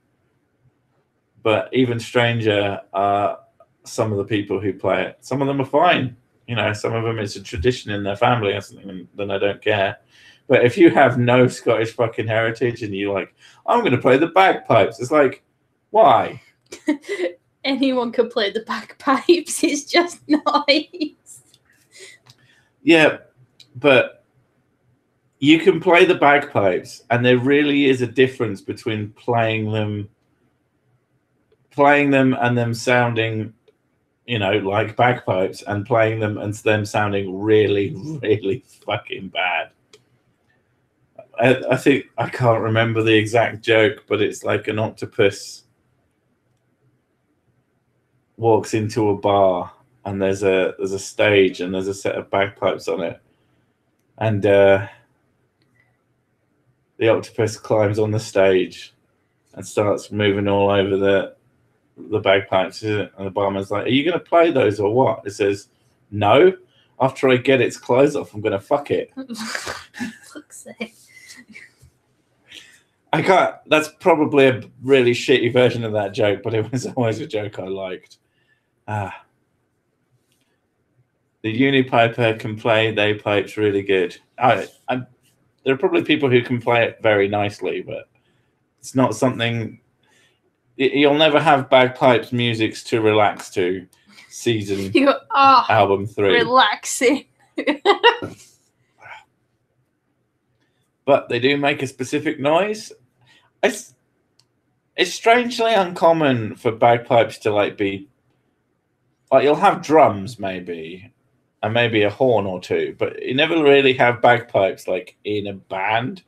But even stranger are some of the people who play it. Some of them are fine. You know, some of them it's a tradition in their family or something, and then I don't care. But if you have no Scottish fucking heritage and you're like, I'm going to play the bagpipes, it's like, why? Anyone could play the bagpipes. It's just nice. Yeah, but you can play the bagpipes, and there really is a difference between playing them and them sounding, you know, like bagpipes, and playing them and them sounding really, really fucking bad. I think I can't remember the exact joke, but it's like an octopus walks into a bar and there's a stage and there's a set of bagpipes on it, and the octopus climbs on the stage and starts moving all over the bagpipes, and the barman's like, "Are you going to play those or what?" It says, "No. After I get its clothes off, I'm going to fuck it." Fuck's sake. I can't. That's probably a really shitty version of that joke, but it was always a joke I liked. The Unipiper can play they pipes really good. There are probably people who can play it very nicely, but it's not something. You'll never have bagpipes musics to relax to. Season album 3. Relaxing. But they do make a specific noise. It's strangely uncommon for bagpipes to like be like, you'll have drums maybe, and maybe a horn or two, but you never really have bagpipes like in a band.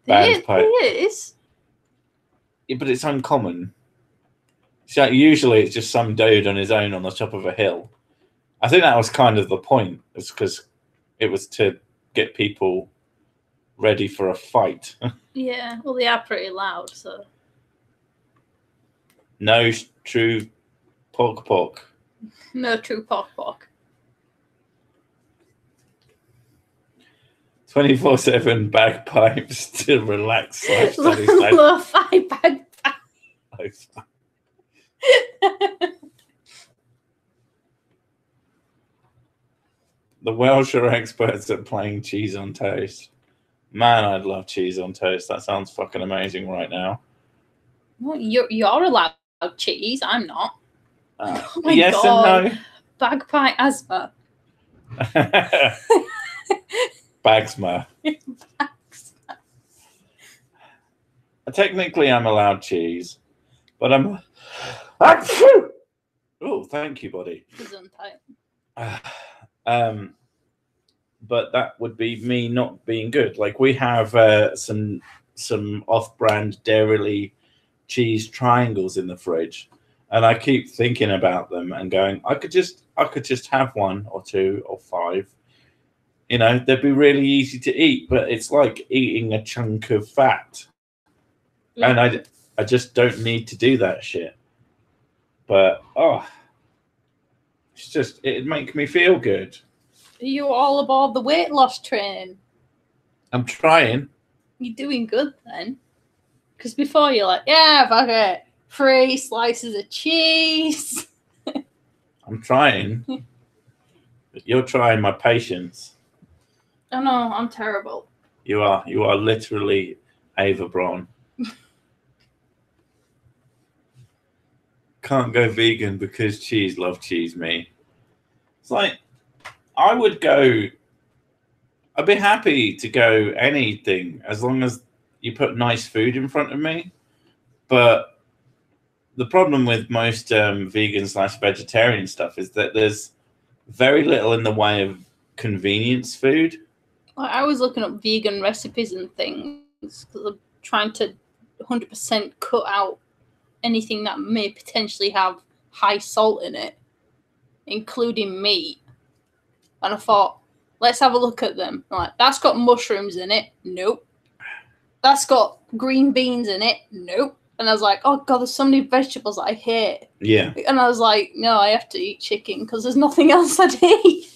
Bagpipe. It is. Yeah, but it's uncommon. So usually it's just some dude on his own on the top of a hill. I think that was kind of the point, is because it was to get people ready for a fight. Yeah, well, they are pretty loud, so. No true pork. No true pork. 24/7 bagpipes to relax /study. Lo-fi bagpipes. The Welsh are experts at playing cheese on toast. Man, I'd love cheese on toast. That sounds fucking amazing right now. Well, you're allowed cheese. I'm not. Oh my yes God. and no. Bagpipe asthma. Bagsma. Technically, I'm allowed cheese, but I'm. Oh, thank you, buddy. But that would be me not being good. Like, we have some off-brand Dairy cheese triangles in the fridge, and I keep thinking about them and going, I could just have one or two or five. You know, they'd be really easy to eat, but it's like eating a chunk of fat. Yeah. And I just don't need to do that shit. But it's just, it'd make me feel good. Are you all aboard the weight loss train? I'm trying. You're doing good then. Because before you're like, yeah, fuck it. 3 slices of cheese. I'm trying. But you're trying my patience. I know, I'm terrible. You are literally Ava Braun. Can't go vegan because cheese, love cheese, me. It's like, I'd be happy to go anything as long as you put nice food in front of me. But the problem with most vegan/vegetarian stuff is that there's very little in the way of convenience food. I was looking up vegan recipes and things because I'm trying to 100% cut out anything that may potentially have high salt in it, including meat. And I thought, let's have a look at them. I'm like, that's got mushrooms in it. Nope. That's got green beans in it. Nope. And I was like, oh God, there's so many vegetables that I hate. Yeah. And I was like, no, I have to eat chicken because there's nothing else I'd eat.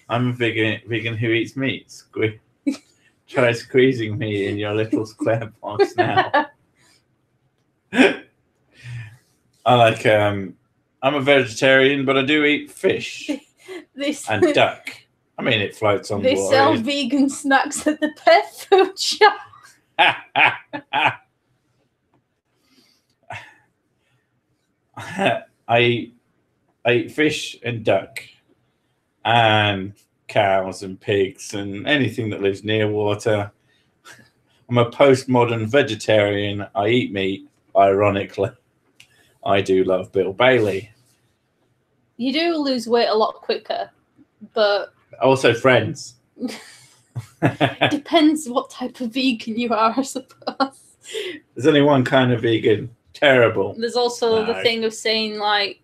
I'm a vegan who eats meat. Try squeezing me in your little square box now. I'm a vegetarian, but I do eat fish and duck. I mean, it floats on water. They sell vegan snacks at the pet food shop. I eat fish and duck and cows and pigs and anything that lives near water. I'm a postmodern vegetarian. I eat meat, ironically. I do love Bill Bailey. You do lose weight a lot quicker, but... Also friends. Depends what type of vegan you are, I suppose. There's only one kind of vegan. Terrible. There's also the thing of saying, like,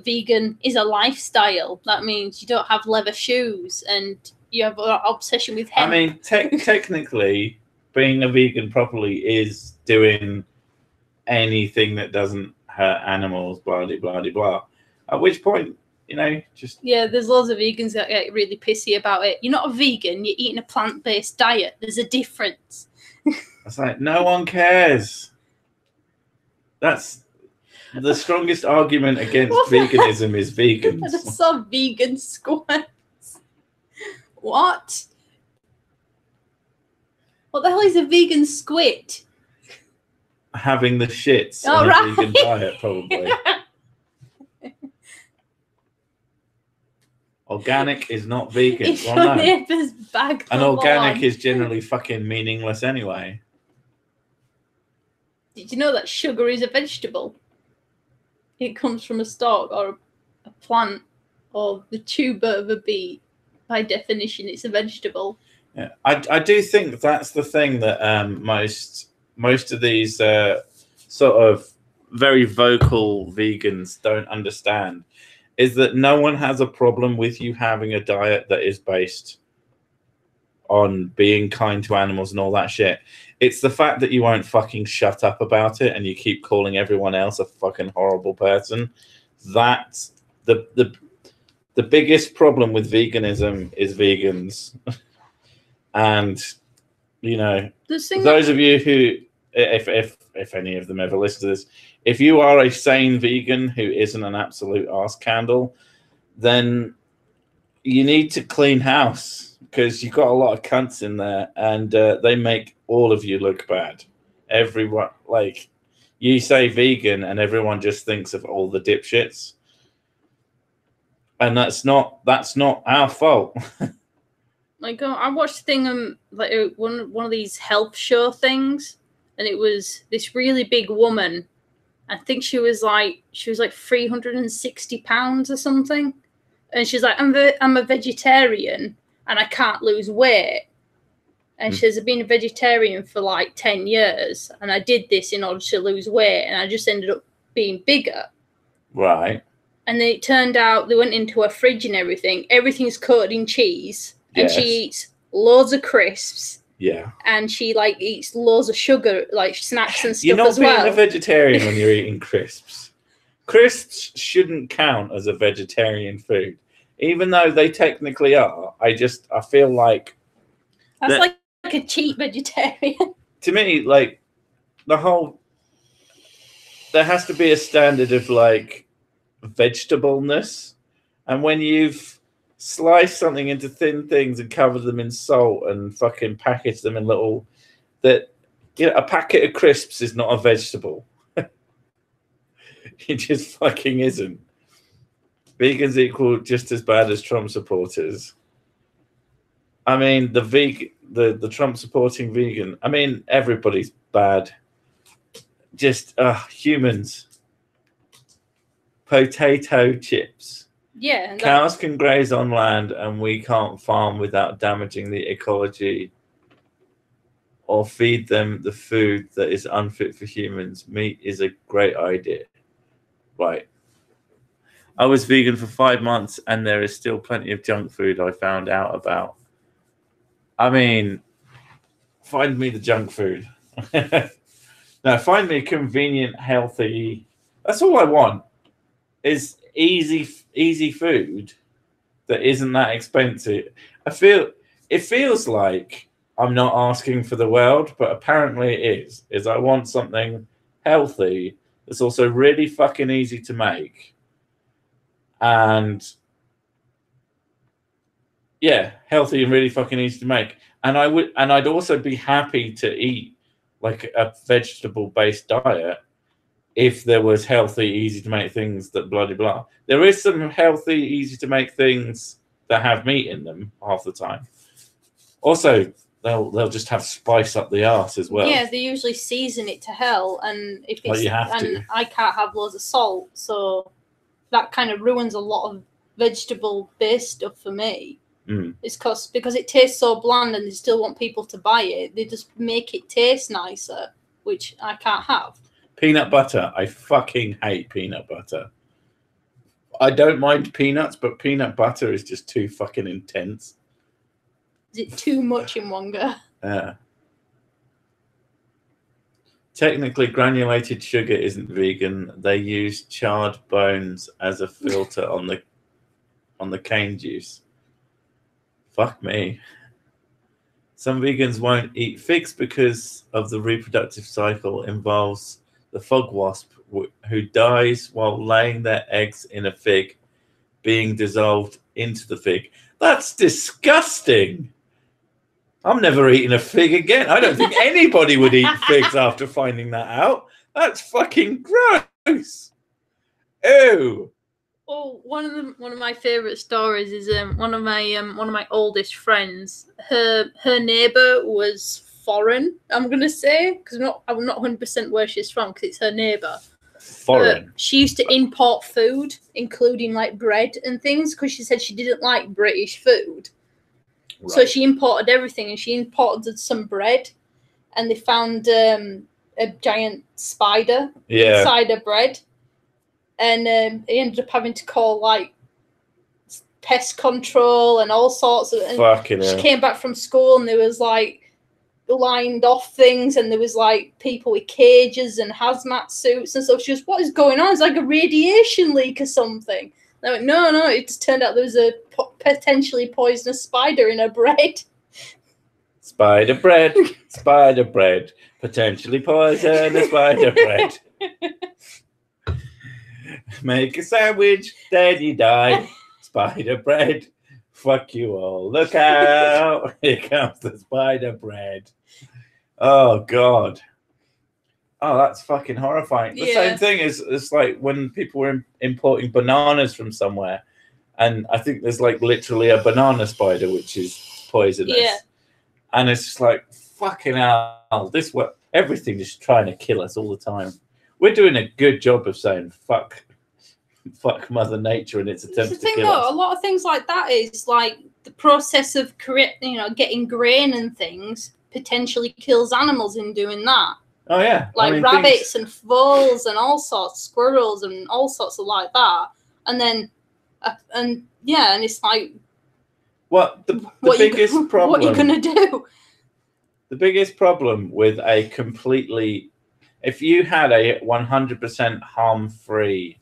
vegan is a lifestyle. That means you don't have leather shoes and you have an obsession with hemp. I mean, technically, being a vegan properly is doing anything that doesn't hurt animals, blah, blah, blah, blah. At which point, you know, just... Yeah, there's loads of vegans that get really pissy about it. You're not a vegan, you're eating a plant-based diet. There's a difference. It's like, no one cares. That's the strongest argument against veganism is vegans. I just saw vegan squares. What? What the hell is a vegan squid? Having the shits on a vegan diet, probably. Organic is not vegan. If your neighbour's bag and organic is generally fucking meaningless anyway. Did you know that sugar is a vegetable? It comes from a stalk or a plant. or the tuber of a beet. By definition, it's a vegetable. Yeah, I do think that's the thing that most of these sort of very vocal vegans don't understand is that no one has a problem with you having a diet that is based on being kind to animals and all that shit. It's the fact that you won't fucking shut up about it and you keep calling everyone else a fucking horrible person. That's the biggest problem with veganism is vegans. And you know, those of you who, if any of them ever listen to this, if you are a sane vegan who isn't an absolute arse candle, then you need to clean house because you've got a lot of cunts in there, and they make all of you look bad. Everyone, like, you say vegan, and everyone just thinks of all the dipshits, and that's not our fault. Like, I watched a thing like one of these health show things, and it was this really big woman. I think she was like 360 pounds or something, and she's like, I'm a vegetarian and I can't lose weight. And she says, I've been a vegetarian for like 10 years, and I did this in order to lose weight, and I just ended up being bigger. Right. And then it turned out they went into her fridge and everything. Everything's coated in cheese. And she eats loads of crisps. Yeah. And she like eats loads of sugar, like snacks and stuff. You're not as well. being a vegetarian when you're eating crisps. Crisps shouldn't count as a vegetarian food, even though they technically are. I feel like that's like a cheap vegetarian. To me, like there has to be a standard of like vegetableness, and when you've slice something into thin things and cover them in salt and fucking package them in little a packet of crisps is not a vegetable. It just fucking isn't. Vegans equal just as bad as Trump supporters. I mean, the Trump supporting vegan. I mean, everybody's bad. Just humans. Potato chips. Yeah. Cows can graze on land, and we can't farm without damaging the ecology or feed them the food that is unfit for humans. Meat is a great idea. Right. I was vegan for 5 months, and there is still plenty of junk food I found out about. I mean, find me the junk food. No, find me convenient, healthy. That's all I want. Is easy food that isn't that expensive. It feels like I'm not asking for the world, but apparently it is I want something healthy that's also really fucking easy to make, and healthy and really fucking easy to make. And I'd also be happy to eat like a vegetable based diet if there was healthy, easy to make things that blah, blah, blah. There is some healthy, easy to make things that have meat in them half the time. Also, they'll just have spice up the arse as well. Yeah, they usually season it to hell, and if it's you have to. I can't have loads of salt, so that kind of ruins a lot of vegetable-based stuff for me. It's because it tastes so bland, and they still want people to buy it. They just make it taste nicer, which I can't have. Peanut butter. I fucking hate peanut butter. I don't mind peanuts, but peanut butter is just too fucking intense. Is it too much in one go? Yeah. Technically, granulated sugar isn't vegan. They use charred bones as a filter on the cane juice. Fuck me. Some vegans won't eat figs because of the reproductive cycle involves the fog wasp who dies while laying their eggs in a fig being dissolved into the fig. That's disgusting. I'm never eating a fig again. I don't think anybody would eat figs after finding that out. That's fucking gross. Ew. Oh, one of my favorite stories is one of my oldest friends. Her neighbor was foreign. I'm gonna say because I'm not 100% where she's from because it's her neighbor. Foreign. She used to import food, including like bread and things, because she said she didn't like British food. Right. So she imported everything, and she imported some bread, and they found a giant spider inside her bread, and he ended up having to call like pest control and all sorts of. And she came back from school, and there was like lined off things, and there was like people with cages and hazmat suits and stuff. She goes, "What is going on? It's like a radiation leak or something." And I went, no, it just turned out there was a potentially poisonous spider in her bread. Spider bread, potentially poisonous spider bread. Make a sandwich, then you die. Spider bread, fuck you all. Look out, here comes the spider bread. Oh, God. Oh, that's fucking horrifying. The same thing is, it's like when people were importing bananas from somewhere, and I think there's like literally a banana spider, which is poisonous. Yeah. And it's just like, fucking hell, everything is trying to kill us all the time. We're doing a good job of saying fuck Mother Nature and its attempts to kill us. A lot of things like that is like the process of getting grain and things potentially kills animals in doing that. Oh yeah, like rabbits and voles and all sorts, squirrels and all sorts of like that. And then, and it's like, what are you gonna do? The biggest problem with if you had a 100% harm-free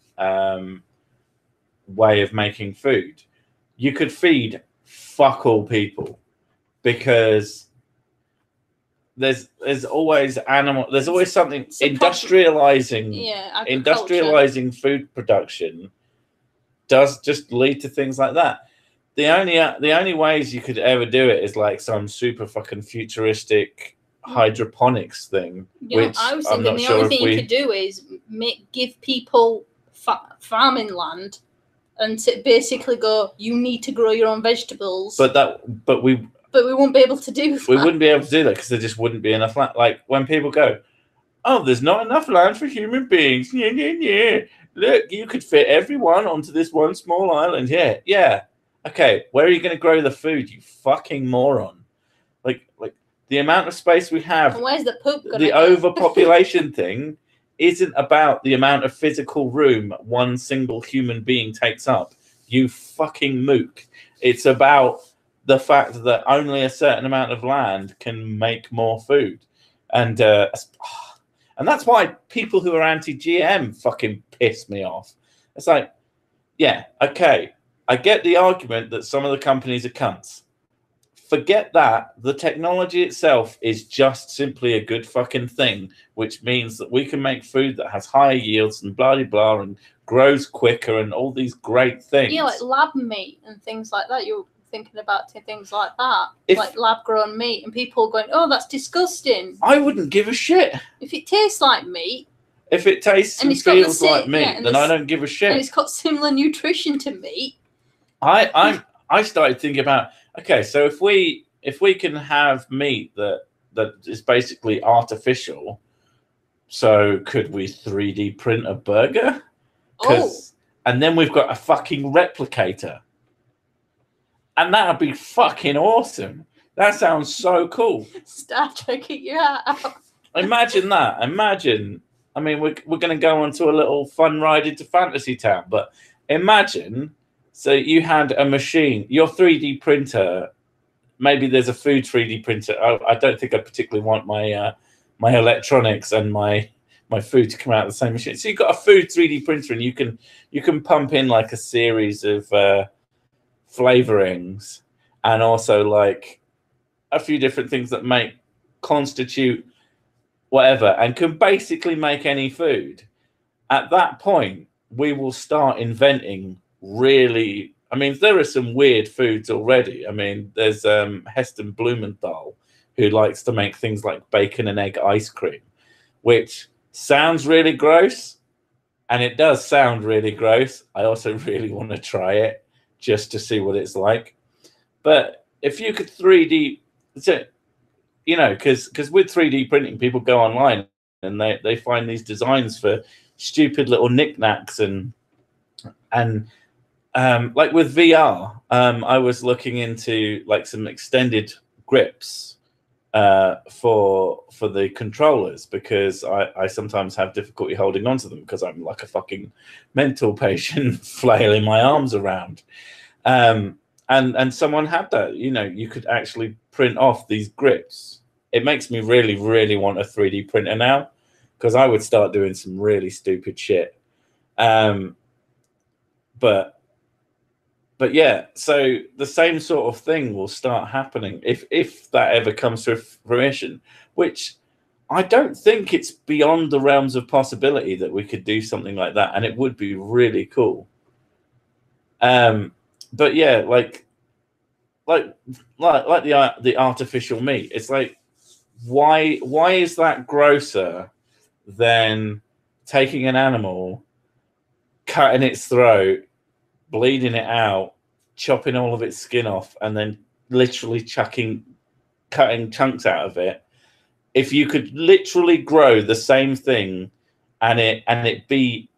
way of making food, you could feed fuck all people, because there's always something industrializing food production does just lead to things like that. The only ways you could ever do it is like some super fucking futuristic hydroponics thing. Which I was thinking the only thing you could do is give people farming land and basically go, you need to grow your own vegetables. But we won't be able to do that. We wouldn't be able to do that because there just wouldn't be enough land. Like when people go, "Oh, there's not enough land for human beings." Yeah. Look, you could fit everyone onto this one small island. Yeah. Okay, where are you going to grow the food, you fucking moron? Like the amount of space we have. And where's the poop going? The overpopulation thing isn't about the amount of physical room one single human being takes up. You fucking mook. It's about the fact that only a certain amount of land can make more food. And that's why people who are anti-GM fucking piss me off. It's like, yeah, okay, I get the argument that some of the companies are cunts. Forget that. The technology itself is just simply a good fucking thing, which means that we can make food that has higher yields and blah, blah, blah, and grows quicker and all these great things. Yeah, like lab meat and things like that. You're thinking about things like that, like lab-grown meat, and people going, "Oh, that's disgusting." I wouldn't give a shit. If it tastes like meat. If it tastes and feels like meat, then I don't give a shit. And it's got similar nutrition to meat. I started thinking about, okay, so if we can have meat that is basically artificial, so could we 3D print a burger? And then we've got a fucking replicator. And that would be fucking awesome. That sounds so cool. Star Trek it you out. Imagine that. I mean, we're going to go on to a little fun ride into Fantasy Town, but imagine, so you had a machine, your 3D printer, maybe there's a food 3D printer. I don't think I particularly want my electronics and my food to come out of the same machine. So you've got a food 3D printer, and you can pump in like a series of flavorings and also like a few different things that constitute whatever, and can basically make any food. At that point, we will start inventing really, I mean, there are some weird foods already. I mean, there's Heston Blumenthal, who likes to make things like bacon and egg ice cream, which sounds really gross, and it does sound really gross. I also really want to try it just to see what it's like. But if you could 3D, because with 3D printing, people go online and they find these designs for stupid little knickknacks and like with VR, I was looking into like some extended grips for the controllers, because I sometimes have difficulty holding on to them because I'm like a fucking mental patient flailing my arms around. And someone had that, you know, you could actually print off these grips. It makes me really, really want a 3D printer now, because I would start doing some really stupid shit. But yeah, so the same sort of thing will start happening if that ever comes to fruition, which I don't think it's beyond the realms of possibility that we could do something like that, and it would be really cool. But yeah, like the artificial meat. It's like, why is that grosser than taking an animal, cutting its throat, bleeding it out, chopping all of its skin off, and then literally cutting chunks out of it? If you could literally grow the same thing and it be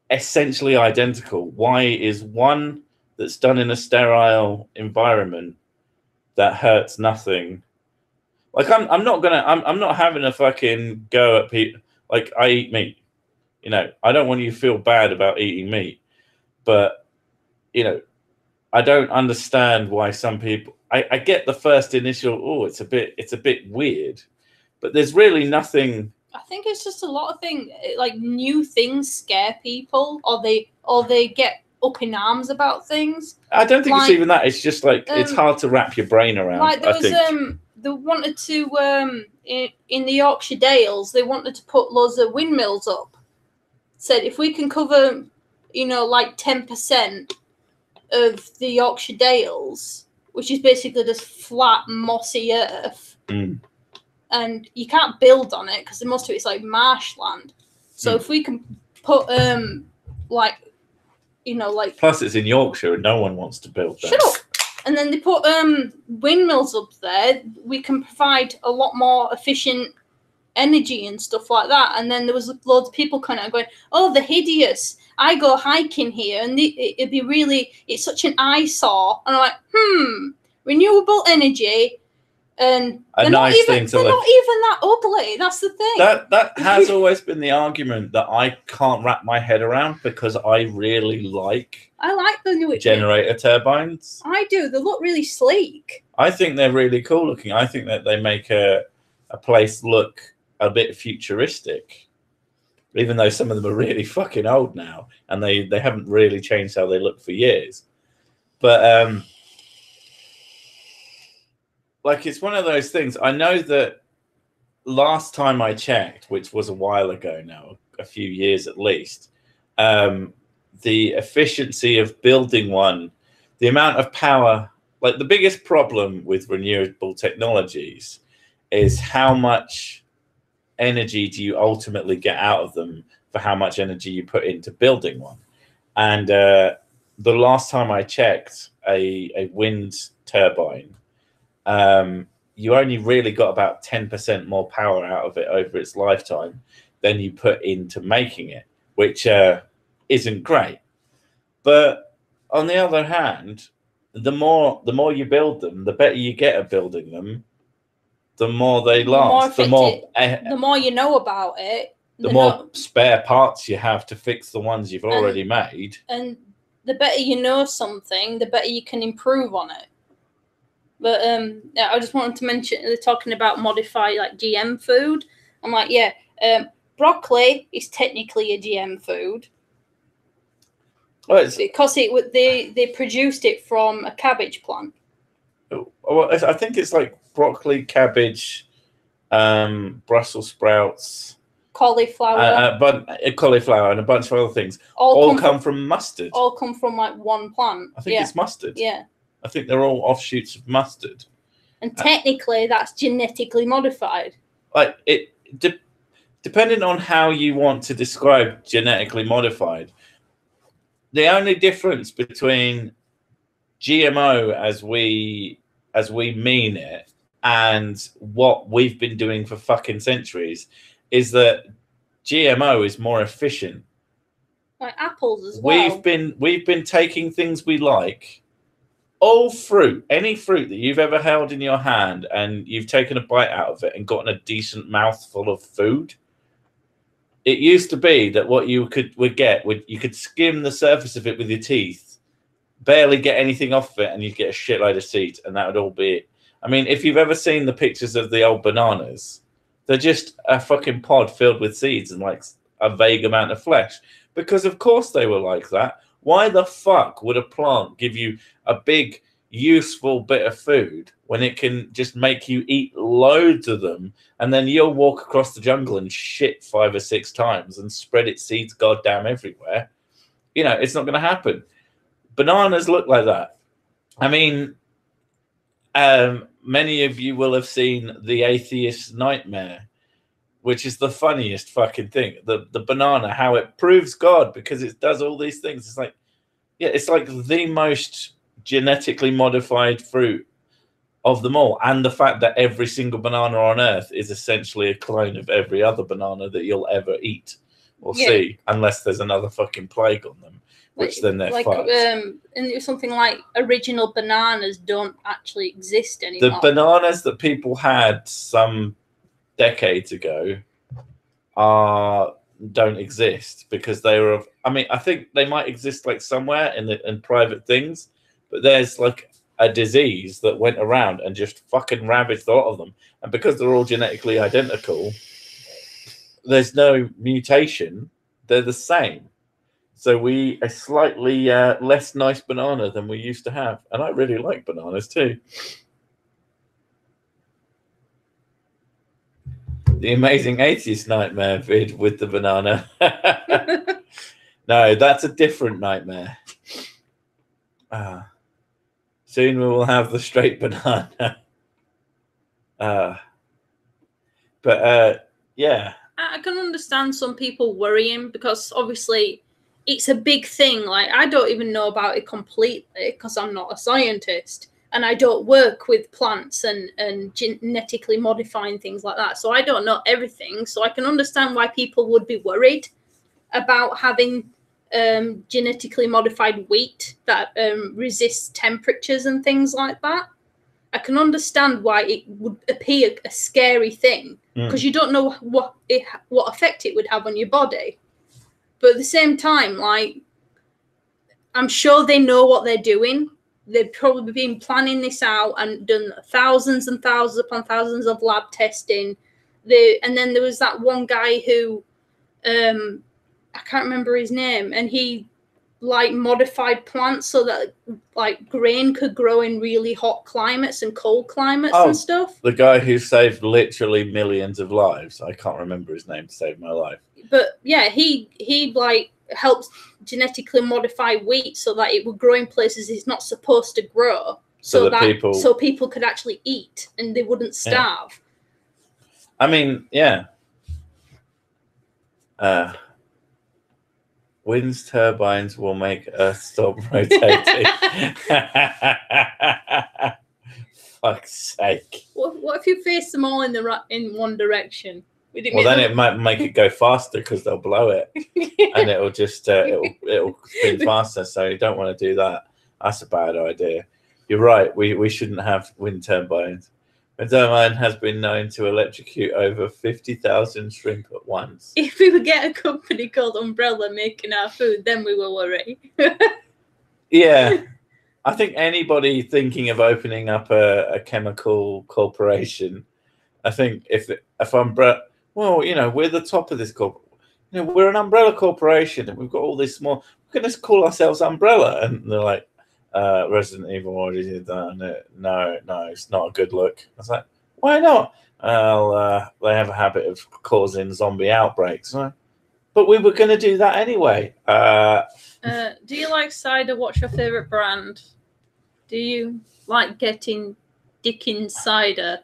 essentially identical, why is one that's done in a sterile environment that hurts nothing? Like, I'm not having a fucking go at people. Like, I eat meat, you know, I don't want you to feel bad about eating meat, but you know, I don't understand why some people, I get the first initial, oh, it's a bit weird, but there's really nothing. I think it's just a lot of things, like new things scare people, or they get up in arms about things. I don't think like, it's even that. It's just like, it's hard to wrap your brain around. Like there was they wanted to in the Yorkshire Dales, they wanted to put loads of windmills up. Said if we can cover, you know, like 10% of the Yorkshire Dales, which is basically just flat mossy earth, and you can't build on it because most of it's like marshland. So if we can put like, you know, like, plus it's in Yorkshire and no one wants to build there. Shut up. And then they put windmills up there, we can provide a lot more efficient energy and stuff like that. And then there was loads of people kind of going, oh, they're hideous. I go hiking here and it'd be really, it's such an eyesore. And I'm like, renewable energy. And a nice thing to they're look. not even that ugly. That's the thing. That has always been the argument that I can't wrap my head around, because I really like the new generator turbines. I do. They look really sleek. I think they're really cool looking. I think that they make a place look a bit futuristic, even though some of them are really fucking old now, and they haven't really changed how they look for years. But like, it's one of those things. I know that last time I checked, which was a while ago now, a few years at least, the efficiency of building one, the amount of power, like the biggest problem with renewable technologies is how much energy do you ultimately get out of them for how much energy you put into building one. And the last time I checked, a wind turbine, you only really got about 10% more power out of it over its lifetime than you put into making it, which isn't great. But on the other hand, the more you build them, the better you get at building them, the more they last. The more you know about it, the more spare parts you have to fix the ones you've already made. And the better you know something, the better you can improve on it. But yeah, I just wanted to mention, they're talking about modified, like, GM food. I'm like, yeah, broccoli is technically a GM food. Well, because they produced it from a cabbage plant. Well, I think it's like broccoli, cabbage, Brussels sprouts, cauliflower, cauliflower, and a bunch of other things. All come from mustard. All come from like one plant. I think it's mustard. Yeah. I think they're all offshoots of mustard. And technically, that's genetically modified. Like depending on how you want to describe genetically modified, the only difference between GMO as we mean it and what we've been doing for fucking centuries is that GMO is more efficient. Like apples as well. We've been taking things we like, all fruit, any fruit that you've ever held in your hand, and you've taken a bite out of it and gotten a decent mouthful of food. It used to be that what you you could skim the surface of it with your teeth, barely get anything off of it, and you'd get a shitload of seeds, and that would all be it. I mean, if you've ever seen the pictures of the old bananas, they're just a fucking pod filled with seeds and like a vague amount of flesh. Because of course they were like that. Why the fuck would a plant give you a big, useful bit of food when it can just make you eat loads of them, and then you'll walk across the jungle and shit 5 or 6 times and spread its seeds goddamn everywhere? You know, it's not going to happen. Bananas look like that. I mean, many of you will have seen The Atheist's Nightmare, which is the funniest fucking thing. The banana, how it proves God because it does all these things. It's like, yeah, it's like the most genetically modified fruit of them all. And the fact that every single banana on earth is essentially a clone of every other banana that you'll ever eat or see, unless there's another fucking plague on them, which then they're fucked. And it was something like original bananas don't actually exist anymore. The bananas that people had some decades ago don't exist because they were. I mean, I think they might exist like somewhere in private things, but there's like a disease that went around and just fucking ravaged a lot of them, and because they're all genetically identical, there's no mutation. They're the same. So we a slightly less nice banana than we used to have, and I really like bananas too. The Amazing Atheist Nightmare vid with the banana. No, that's a different nightmare. Soon we will have the straight banana. Yeah. I can understand some people worrying because obviously it's a big thing. Like, I don't even know about it completely because I'm not a scientist. And I don't work with plants and genetically modifying things like that. So I don't know everything. So I can understand why people would be worried about having genetically modified wheat that resists temperatures and things like that. I can understand why it would appear a scary thing because you don't know what effect it would have on your body. But at the same time, like, I'm sure they know what they're doing. They've probably been planning this out and done thousands and thousands upon thousands of lab testing. And then there was that one guy who, I can't remember his name, and he like modified plants so that like grain could grow in really hot climates and cold climates and stuff. The guy who saved literally millions of lives. I can't remember his name to save my life. But yeah, he like helped genetically modify wheat so that it would grow in places it's not supposed to grow, so people could actually eat and they wouldn't starve. Yeah. I mean, yeah. Wind turbines will make Earth stop rotating. Fuck's sake! What if you face them all in one direction? Well, then it might make it go faster because they'll blow it, and it'll just it'll spin faster. So you don't want to do that. That's a bad idea. You're right. We shouldn't have wind turbines. Wind turbine has been known to electrocute over 50,000 shrimp at once. If we would get a company called Umbrella making our food, then we will worry. Yeah, I think anybody thinking of opening up a chemical corporation, I think if Umbrella. Well, you know, we're the top of this corp. You know, we're an umbrella corporation, and we've got all this small. We're going to call ourselves Umbrella, and they're like, Resident Evil already did that. No, it's not a good look. I was like, why not? Well, they have a habit of causing zombie outbreaks. But we were going to do that anyway. Do you like cider? What's your favorite brand? Do you like getting Dickens cider?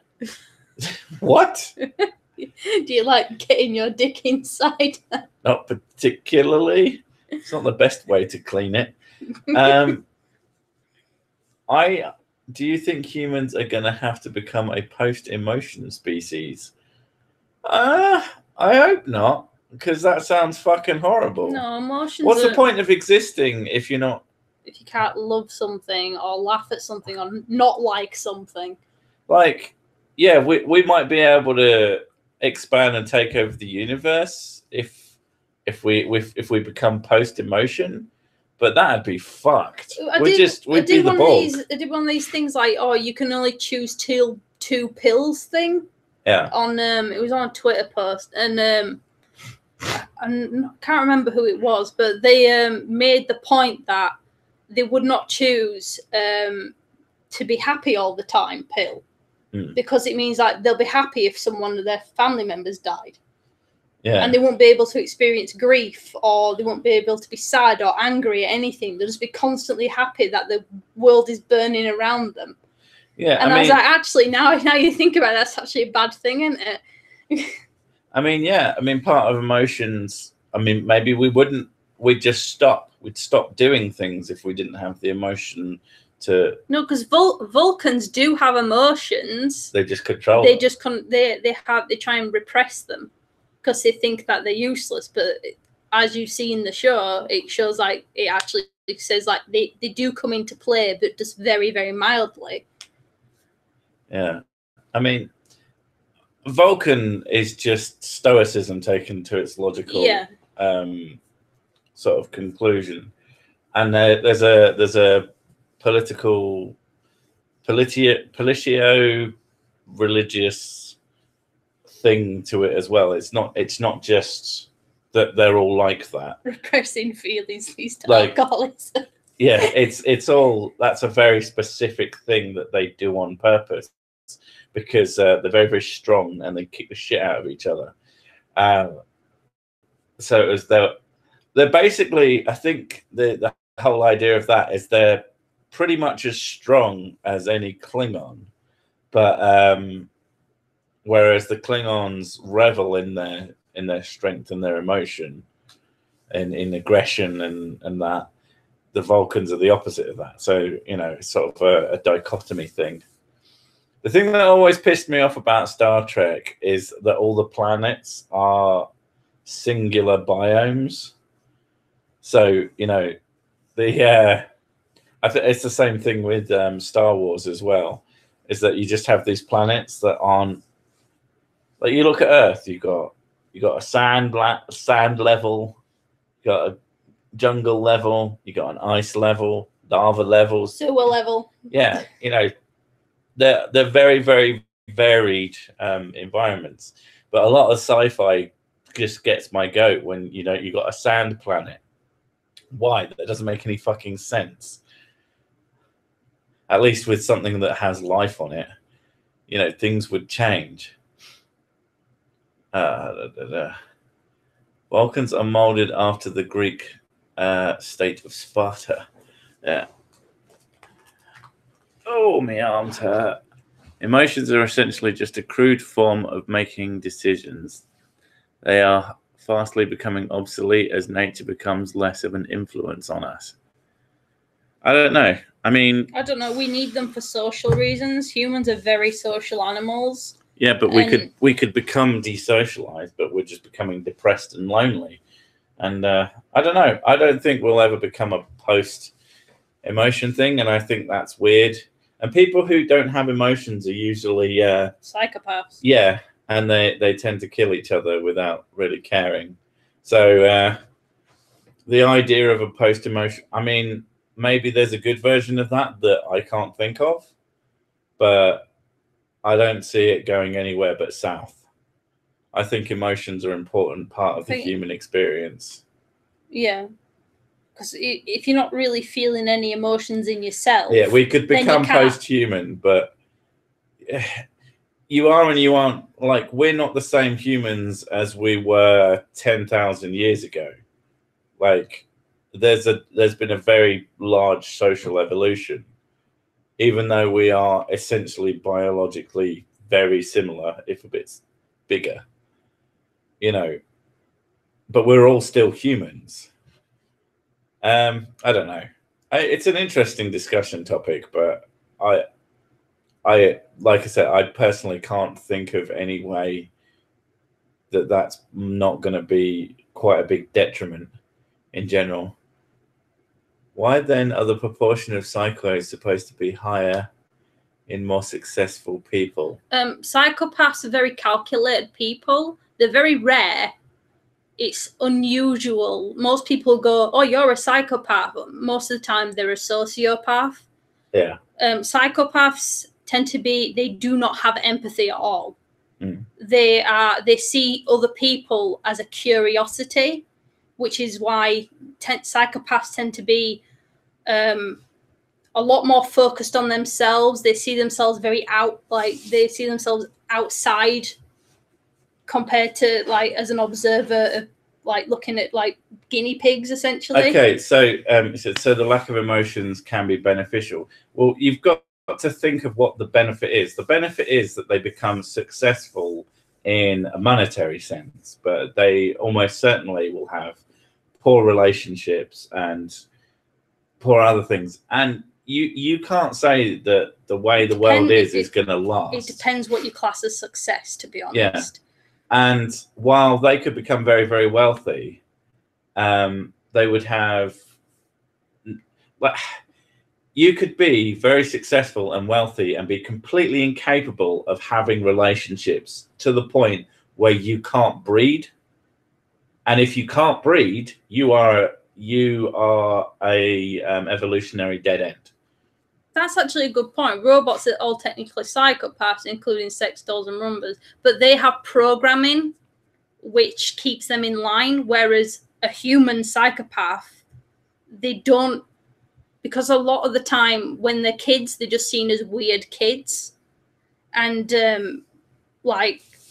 What? Do you like getting your dick inside? Not particularly. It's not the best way to clean it. Do you think humans are going to have to become a post-emotion species? I hope not. because that sounds fucking horrible. No, emotions. What's the point of existing if you're not? If you can't love something or laugh at something or not like something. Like, yeah, we might be able to expand and take over the universe if we become post emotion, but that'd be fucked. We'd be the bulk. I did one of these things like, oh, you can only choose two pills thing. Yeah. On it was on a Twitter post, and I can't remember who it was, but they made the point that they would not choose to be happy all the time pill, because it means like they'll be happy if someone of their family members died. Yeah. And they won't be able to experience grief, or they won't be able to be sad or angry at anything. They'll just be constantly happy that the world is burning around them. Yeah. And I was like, actually, now you think about it, that's actually a bad thing, isn't it? I mean, yeah. I mean, part of emotions, I mean, maybe we'd just stop. We'd stop doing things if we didn't have the emotion to. No, because Vulcans do have emotions. They just control. They just they try and repress them, because they think that they're useless. But as you see in the show, it shows like it actually says like they do come into play, but just very, very mildly. Yeah. I mean, Vulcan is just stoicism taken to its logical sort of conclusion. And there's a politico religious thing to it as well. It's not just that they're all like that. Repressing feelings leads to alcoholism. Yeah, it's all, that's a very specific thing that they do on purpose, because they're very, very strong and they kick the shit out of each other. So it was they're basically, I think the whole idea of that is they're pretty much as strong as any Klingon, but whereas the Klingons revel in their strength and their emotion, in aggression and that, the Vulcans are the opposite of that. So, you know, it's sort of a dichotomy thing. The thing that always pissed me off about Star Trek is that all the planets are singular biomes. So, you know, I think it's the same thing with Star Wars as well, is that you just have these planets that aren't, like, you look at Earth, you got a sand level, you got a jungle level, you got an ice level, lava levels, sewer level. Yeah, you know, they're very, very varied environments. But a lot of sci-fi just gets my goat when, you know, you got a sand planet. Why? That doesn't make any fucking sense. At least with something that has life on it, you know, things would change. Vulcans are molded after the Greek state of Sparta. Yeah. Oh, my arms hurt. Emotions are essentially just a crude form of making decisions. They are fastly becoming obsolete as nature becomes less of an influence on us. I don't know. I mean, I don't know. We need them for social reasons. Humans are very social animals. Yeah, but we could become desocialized, but we're just becoming depressed and lonely. And I don't know. I don't think we'll ever become a post-emotion thing, and I think that's weird. And people who don't have emotions are usually psychopaths. Yeah, and they tend to kill each other without really caring. So the idea of a post-emotion, I mean, maybe there's a good version of that I can't think of, but I don't see it going anywhere but south. I think emotions are an important part of the human experience. Yeah. Because if you're not really feeling any emotions in yourself... Yeah, we could become post-human, but you are and you aren't. Like, we're not the same humans as we were 10,000 years ago. Like, there's been a very large social evolution, even though we are essentially biologically very similar, if a bit bigger, you know, but we're all still humans. I don't know. It's an interesting discussion topic, but I like I said, I personally can't think of any way that's not going to be quite a big detriment in general. Why then are the proportion of psychos supposed to be higher in more successful people? Psychopaths are very calculated people. They're very rare. It's unusual. Most people go, "Oh, you're a psychopath." But most of the time, they're a sociopath. Yeah. Psychopaths tend to be. They do not have empathy at all. Mm. They see other people as a curiosity, which is why psychopaths tend to be a lot more focused on themselves. They see themselves they see themselves outside compared to as an observer of looking at guinea pigs essentially. Okay, so the lack of emotions can be beneficial. Well, you've got to think of what the benefit is. The benefit is that they become successful in a monetary sense, but they almost certainly will have poor relationships and poor other things. And you can't say that the way the world is going to last. It depends what you class as success, to be honest. Yeah. And while they could become very, very wealthy, they would have... You could be very successful and wealthy and be completely incapable of having relationships to the point where you can't breed. And if you can't breed, you are a evolutionary dead end. That's actually a good point. Robots are all technically psychopaths, including sex dolls and Roombas, but they have programming which keeps them in line, whereas a human psychopath, they don't. Because a lot of the time when they're kids, they're just seen as weird kids. And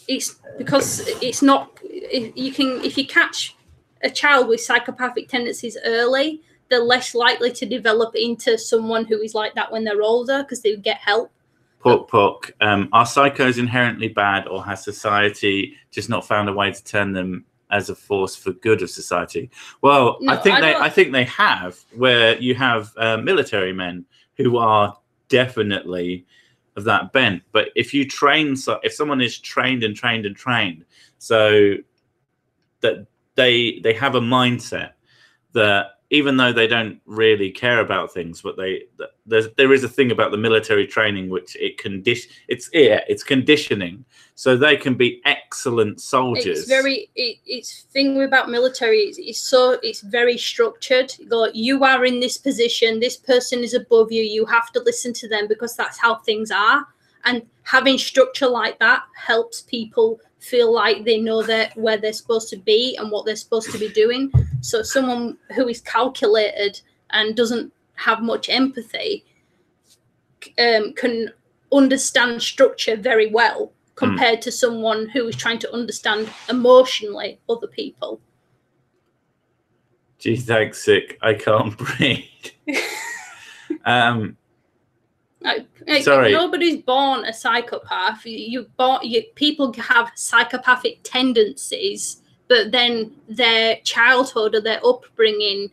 it's because it's not, if you catch a child with psychopathic tendencies early, they're less likely to develop into someone who is like that when they're older because they get help. Are psychos inherently bad, or has society just not found a way to turn them as a force for good of society? Well, no, I think they have, where you have military men who are definitely of that bent. But if someone is trained, so that they have a mindset that even though they don't really care about things, but there is a thing about the military training which it's conditioning, so they can be excellent soldiers. It's thing about military. It's very structured. You are in this position. This person is above you. You have to listen to them because that's how things are. And having structure like that helps people feel like they know where they're supposed to be and what they're supposed to be doing. So someone who is calculated and doesn't have much empathy can understand structure very well compared to someone who is trying to understand emotionally other people. Gee, thanks, sick. I can't breathe. Sorry. Nobody's born a psychopath. People have psychopathic tendencies, but then their childhood or their upbringing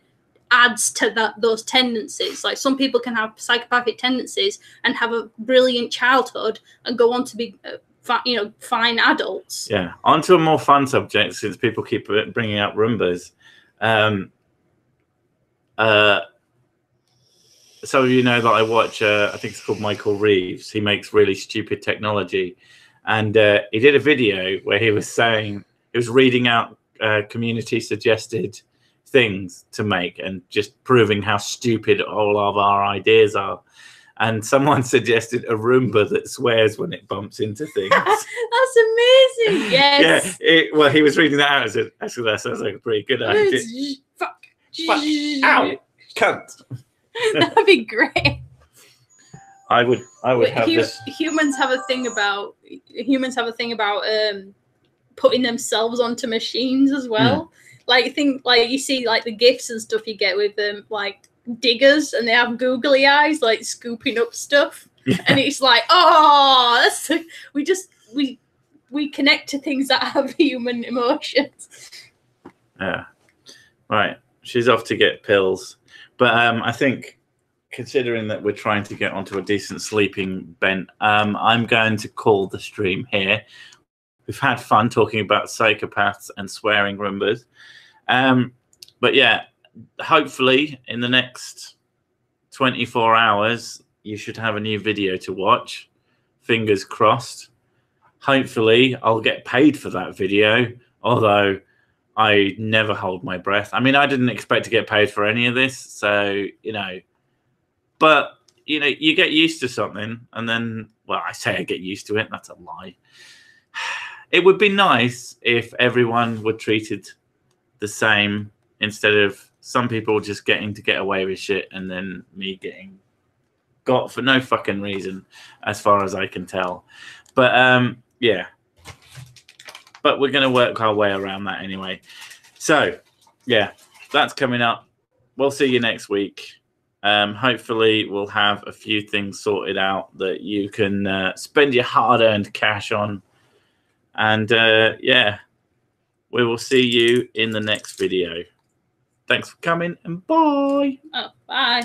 adds to those tendencies. Like some people can have psychopathic tendencies and have a brilliant childhood and go on to be, fine adults. Yeah. On to a more fun subject, since people keep bringing up Roombas. So you know that I watch, I think it's called Michael Reeves. He makes really stupid technology. And he did a video where he was reading out community-suggested things to make and just proving how stupid all of our ideas are. And someone suggested a Roomba that swears when it bumps into things. That's amazing. Yes. Yeah. He was reading that out. I said, actually, that sounds like a pretty good idea. Fuck. Ow, cunt. That'd be great. I would have this. Humans have a thing about putting themselves onto machines as well. You see the gifs and stuff you get with diggers, and they have googly eyes scooping up stuff. Yeah. And it's we connect to things that have human emotions. Yeah. Right. She's off to get pills. But I think, considering that we're trying to get onto a decent sleeping bent, I'm going to call the stream here. We've had fun talking about psychopaths and swearing Roombas. But yeah, hopefully in the next 24 hours, you should have a new video to watch. Fingers crossed. Hopefully, I'll get paid for that video, although I never hold my breath. I mean, I didn't expect to get paid for any of this, so, you know, but, you know, you get used to something, and then, well, I say I get used to it. That's a lie. It would be nice if everyone were treated the same instead of some people just getting to get away with shit and then me getting got for no fucking reason, as far as I can tell. But yeah, but we're going to work our way around that anyway. So yeah, that's coming up. We'll see you next week. Hopefully we'll have a few things sorted out that you can spend your hard-earned cash on. And yeah, we will see you in the next video. Thanks for coming, and bye. Oh, bye.